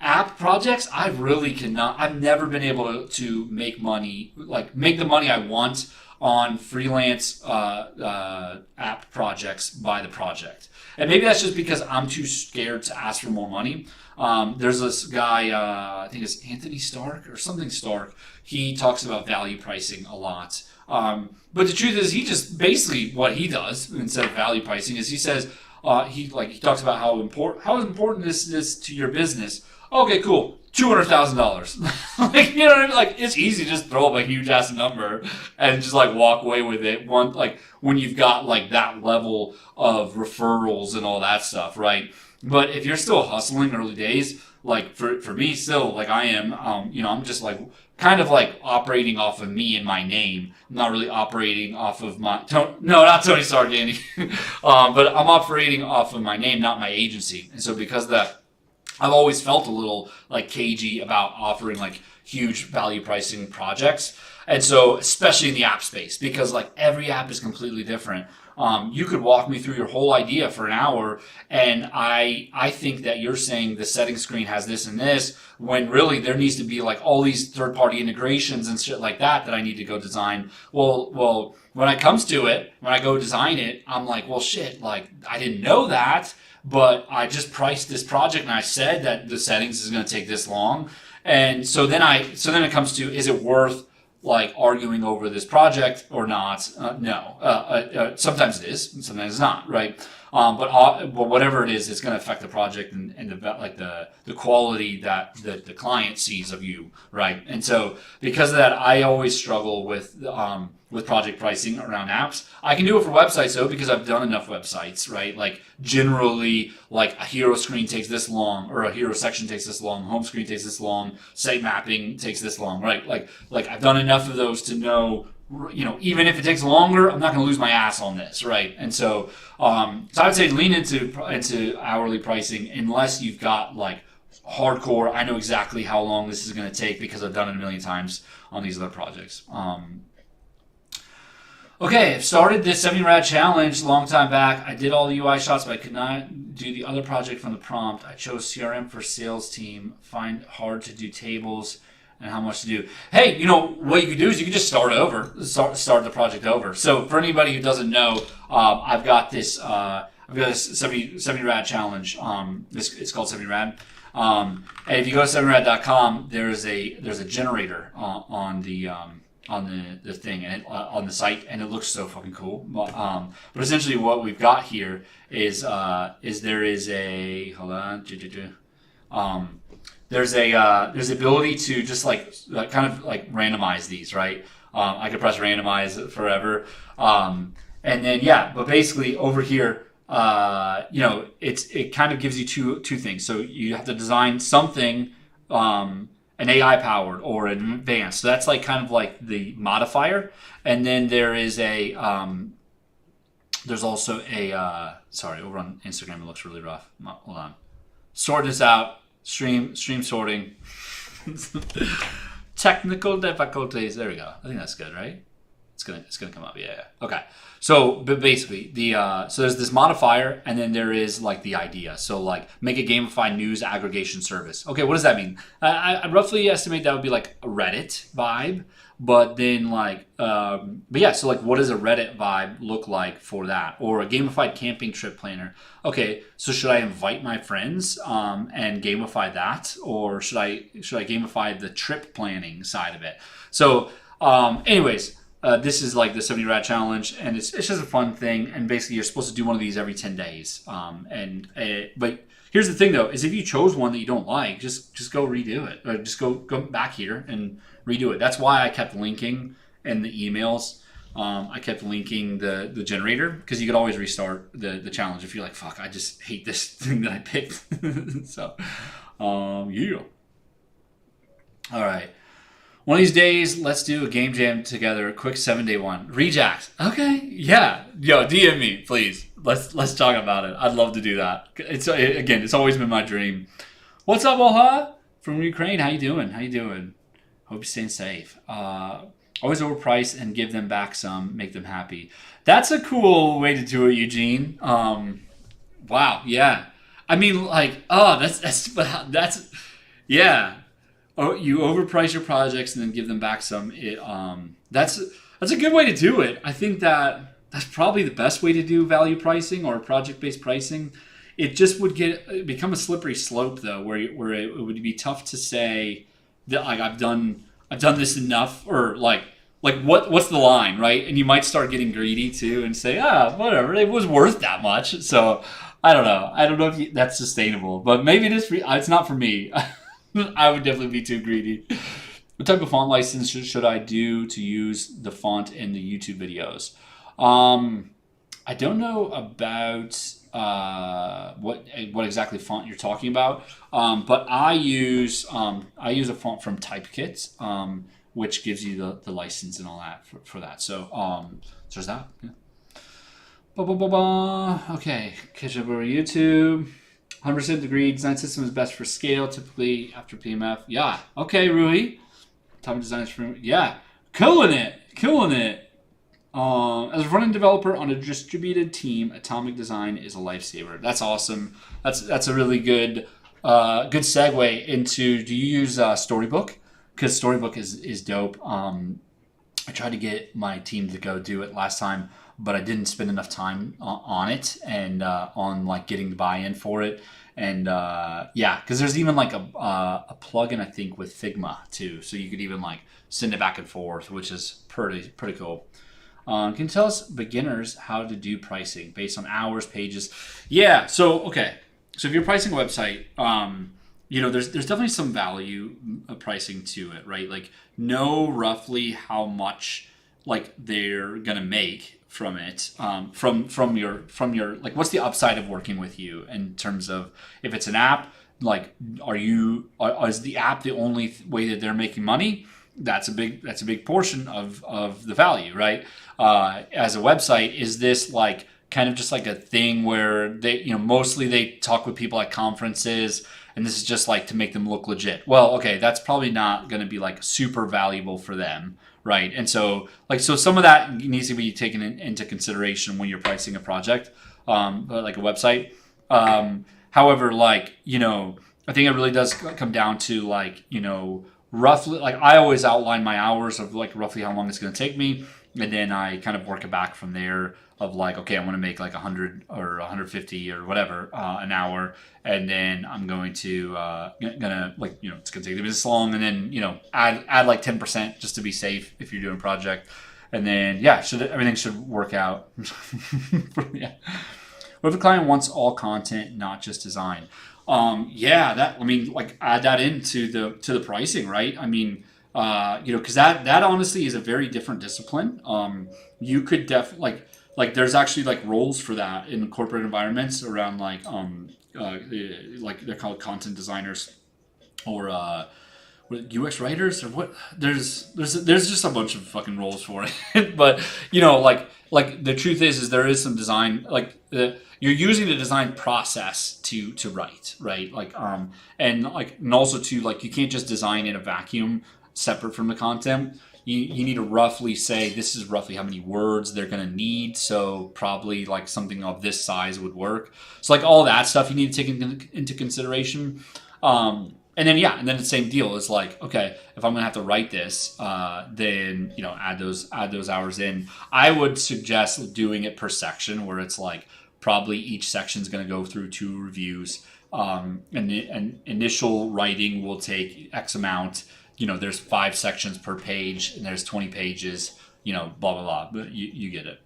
App projects, I really cannot. I've never been able to make money, like make the money I want on freelance app projects by the project. And maybe that's just because I'm too scared to ask for more money. There's this guy, I think it's Anthony Stark or something Stark. He talks about value pricing a lot. But the truth is, he just basically what he does instead of value pricing is he says he talks about how important this is to your business. Okay, cool. $200,000. Like, you know what I mean? Like, it's easy to just throw up a huge ass number and just like walk away with it. When you've got like that level of referrals and all that stuff, right? But if you're still hustling early days, like for me still, like I am, I'm just like kind of like operating off of me and my name. I'm not really operating off of not Tony Stark, Andy. But I'm operating off of my name, not my agency. And so because of that, I've always felt a little like cagey about offering like huge value pricing projects. And so, especially in the app space, because like every app is completely different. You could walk me through your whole idea for an hour, and I think that you're saying the setting screen has this and this, when really there needs to be like all these third-party integrations and shit like that I need to go design. Well, when it comes to it, when I go design it, I'm like, well, shit, like I didn't know that, but I just priced this project and I said that the settings is going to take this long, and so then it comes to, is it worth like arguing over this project or not? No. Sometimes it is, and sometimes it's not, right? But whatever it is, it's going to affect the project and the quality that the client sees of you, right? And so because of that, I always struggle with project pricing around apps. I can do it for websites though, because I've done enough websites, right? Like generally, like a hero screen takes this long, or a hero section takes this long, home screen takes this long, site mapping takes this long, right? Like I've done enough of those to know, even if it takes longer, I'm not going to lose my ass on this, right? And so I would say lean into hourly pricing unless you've got like hardcore. I know exactly how long this is going to take because I've done it a million times on these other projects. Okay, I've started this 70 rad challenge a long time back. I did all the UI shots, but I could not do the other project from the prompt. I chose CRM for sales team. Find hard to do tables and how much to do. Hey, you know what you could do is you could just start over, start the project over. So for anybody who doesn't know, I've got this 70 rad challenge. It's called 70 rad. And if you go to 70rad.com, there's a generator on the thing and on the site, and it looks so fucking cool. But essentially, what we've got here is there is a hold on. There's the ability to just like kind of like randomize these, right? I could press randomize forever, and then but basically over here. It kind of gives you two things. So you have to design something, an AI powered or an advanced. So that's like kind of like the modifier. And then there is there's also sorry, over on Instagram it looks really rough. Hold on. Sort this out. Stream sorting. Technical difficulties. There we go. I think that's good, right? It's gonna come up. Yeah. Okay. So, but basically, so there's this modifier, and then there is like the idea. So, like, make a gamified news aggregation service. Okay, what does that mean? I roughly estimate that would be like a Reddit vibe, but then so like, what does a Reddit vibe look like for that, or a gamified camping trip planner? Okay, so should I invite my friends and gamify that, or should I gamify the trip planning side of it? So, anyways. This is like the 70 rad challenge, and it's just a fun thing. And basically, you're supposed to do one of these every 10 days. But here's the thing, though, is if you chose one that you don't like, just go redo it, or just go back here and redo it. That's why I kept linking in the emails. I kept linking the generator, because you could always restart the challenge if you're like, fuck, I just hate this thing that I picked. So, yeah. All right. One of these days, let's do a game jam together. A quick 7-day one. Rejax. Okay. Yeah. Yo, DM me, please. Let's talk about it. I'd love to do that. It's always been my dream. What's up, Oha? From Ukraine. How you doing? Hope you're staying safe. Always overprice and give them back some. Make them happy. That's a cool way to do it, Eugene. Wow. Yeah. I mean, like, that's yeah. Oh, you overprice your projects and then give them back some. That's a good way to do it. I think that's probably the best way to do value pricing or project-based pricing. It just would become a slippery slope, though, where it would be tough to say that, like, I've done this enough, or like what's the line, right? And you might start getting greedy too and say, whatever, it was worth that much. So I don't know if that's sustainable, but maybe it's not for me. I would definitely be too greedy. What type of font license should I do to use the font in the YouTube videos? I don't know about what exactly font you're talking about, but I use a font from Typekit, which gives you the license and all that for that. So there's that. Yeah. Okay, catch up over YouTube. 100% agreed. Design system is best for scale, typically after PMF. Yeah. Okay, Rui. Top designers for killing it. As a front-end developer on a distributed team, Atomic Design is a lifesaver. That's awesome. That's a really good segue into. Do you use Storybook? Because Storybook is dope. I tried to get my team to go do it last time, but I didn't spend enough time on it and on like getting the buy-in for it. And because there's even like a plugin, I think, with Figma too, so you could even like send it back and forth, which is pretty cool. Can you tell us, beginners, how to do pricing based on hours, pages? Yeah. So if you're pricing a website, there's definitely some value pricing to it, right? Like, know roughly how much like they're gonna make from it, from your like, what's the upside of working with you in terms of, if it's an app, like, is the app the only way that they're making money? That's a big portion of the value, right? As a website, is this like kind of just like a thing where they, mostly they talk with people at conferences and this is just like to make them look legit. Well, okay, that's probably not going to be like super valuable for them, right? And so so some of that needs to be taken into consideration when you're pricing a project, like a website. However, I think it really does come down to roughly, like I always outline my hours of like roughly how long it's going to take me, and then I kind of work it back from there of like, okay, I want to make like 100 or 150 or whatever an hour, and then I'm going to it's going to take me this long, and then add like 10% just to be safe if you're doing a project, and then everything should work out. Yeah. What if a client wants all content, not just design? Add that into the pricing, right? I mean, because that honestly is a very different discipline. You could definitely there's actually like roles for that in corporate environments around they're called content designers or UX writers or what. There's just a bunch of fucking roles for it. But the truth is there is some design you're using the design process to write, right? And also to you can't just design in a vacuum separate from the content. You need to roughly say this is roughly how many words they're going to need. So probably something of this size would work. So all that stuff you need to take into consideration. And then the same deal is okay, if I'm going to have to write this, then add those hours in. I would suggest doing it per section where it's probably each section is going to go through 2 reviews. And initial writing will take X amount. There's 5 sections per page, and there's 20 pages. Blah blah blah. But you get it.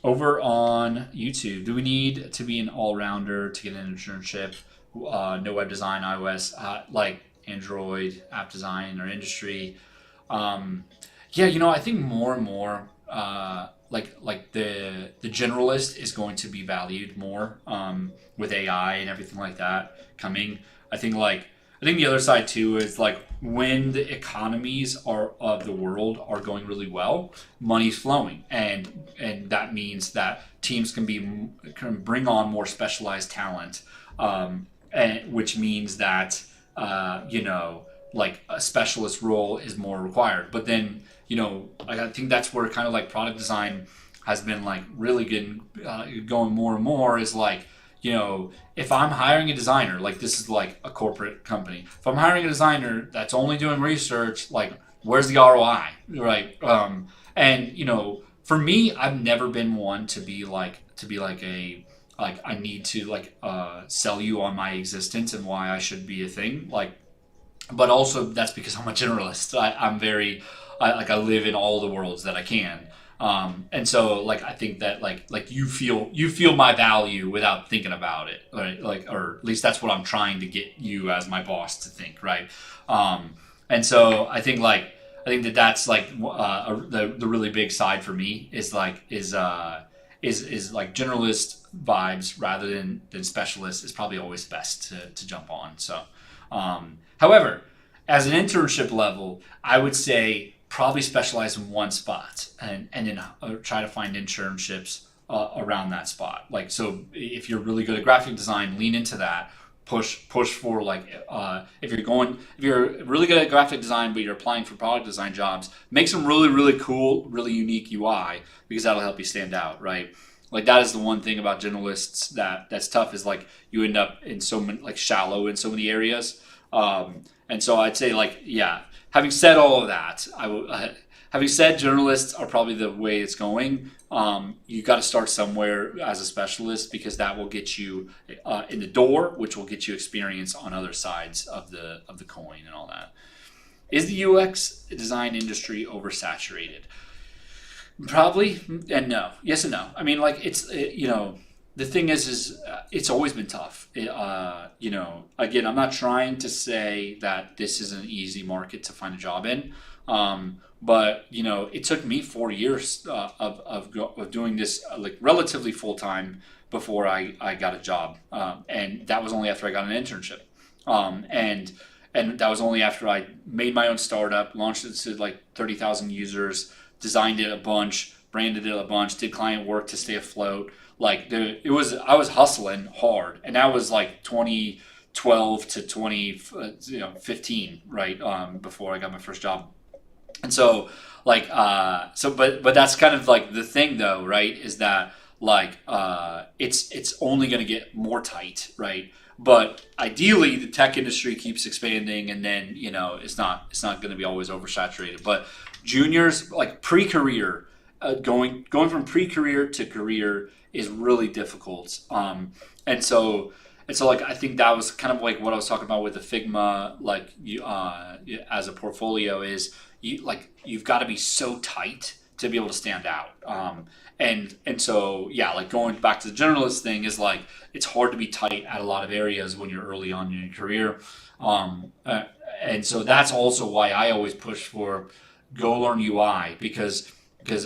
Over on YouTube, do we need to be an all-rounder to get an internship? No web design, iOS, Android, app design, or industry. I think more and more. The generalist is going to be valued more with AI and everything like that coming. I think the other side too is when the economies of the world are going really well, money's flowing, and that means that teams can bring on more specialized talent, and which means that a specialist role is more required. But then I think that's where kind of product design has been really good, going more and more is if I'm hiring a designer, this is a corporate company. If I'm hiring a designer that's only doing research, where's the ROI, right? For me, I've never been one to be I need to sell you on my existence and why I should be a thing. But also that's because I'm a generalist. I'm very I live in all the worlds that I can. And so I think that you feel my value without thinking about it, right? Or at least that's what I'm trying to get you as my boss to think, right? And so I think that's the really big side for me is generalist vibes rather than specialist is probably always best to jump on. So, however, as an internship level, I would say probably specialize in one spot and then try to find internships around that spot. So if you're really good at graphic design, lean into that. Push for if you're really good at graphic design but you're applying for product design jobs, make some really, really cool, really unique UI, because that'll help you stand out, right? That is the one thing about generalists that's tough is you end up in so many shallow in so many areas. And so I'd say having said all of that, having said journalists are probably the way it's going. You got to start somewhere as a specialist, because that will get you in the door, which will get you experience on other sides of the coin and all that. Is the UX design industry oversaturated? Probably, and no. Yes and no. I mean, the thing is it's always been tough. Again, I'm not trying to say that this is an easy market to find a job in. But it took me 4 years of doing this relatively full time before I got a job, and that was only after I got an internship, and that was only after I made my own startup, launched it to 30,000 users, designed it a bunch, branded it a bunch, did client work to stay afloat. Like I was hustling hard, and that was like 2012 to 2015, right? Before I got my first job. And so like but that's kind of like the thing though, right? Is that like it's only going to get more tight, right? But ideally the tech industry keeps expanding, and then it's not going to be always oversaturated. But juniors, like pre-career, going from pre-career to career is really difficult. And so like I think that was kind of like what I was talking about with the Figma, like as a portfolio is you've got to be so tight to be able to stand out. And so yeah, like going back to the generalist thing is like it's hard to be tight at a lot of areas when you're early on in your career. And so that's also why I always push for go learn UI, because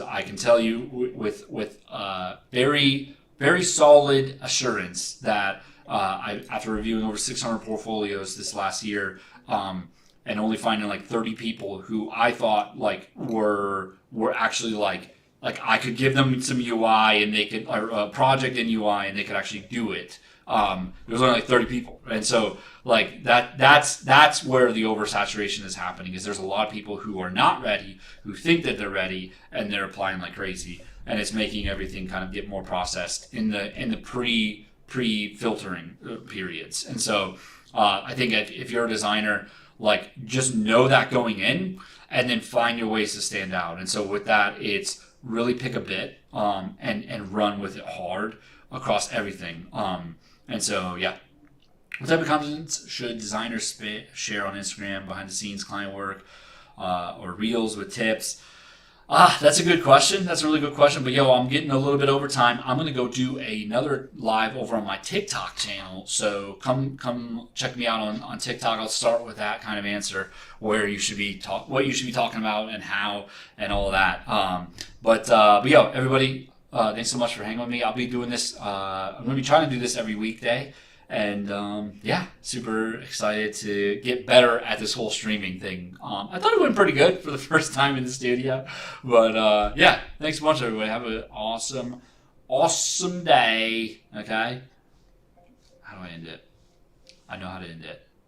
I can tell you with very very solid assurance that after reviewing over 600 portfolios this last year, and only finding like 30 people who I thought like were actually like I could give them some UI and they could, or a project in UI and they could actually do it. There was only like 30 people, and so like that's where the oversaturation is happening. Is there's a lot of people who are not ready, who think that they're ready, and they're applying like crazy, and it's making everything kind of get more processed in the pre-filtering periods. And so I think if you're a designer, like just know that going in, and then find your ways to stand out. And so with that, it's really pick a bit and run with it hard across everything. And so yeah, what type of content should designers share on Instagram, behind the scenes client work, or reels with tips? That's a good question. That's a really good question. But I'm getting a little bit over time. I'm gonna go do another live over on my TikTok channel. So come check me out on TikTok. I'll start with that kind of answer, where you should be what you should be talking about and how and all of that. But everybody, thanks so much for hanging with me. I'll be doing this. I'm gonna be trying to do this every weekday. And super excited to get better at this whole streaming thing. I thought it went pretty good for the first time in the studio. But thanks so much, everybody. Have an awesome day. Okay? How do I end it? I know how to end it.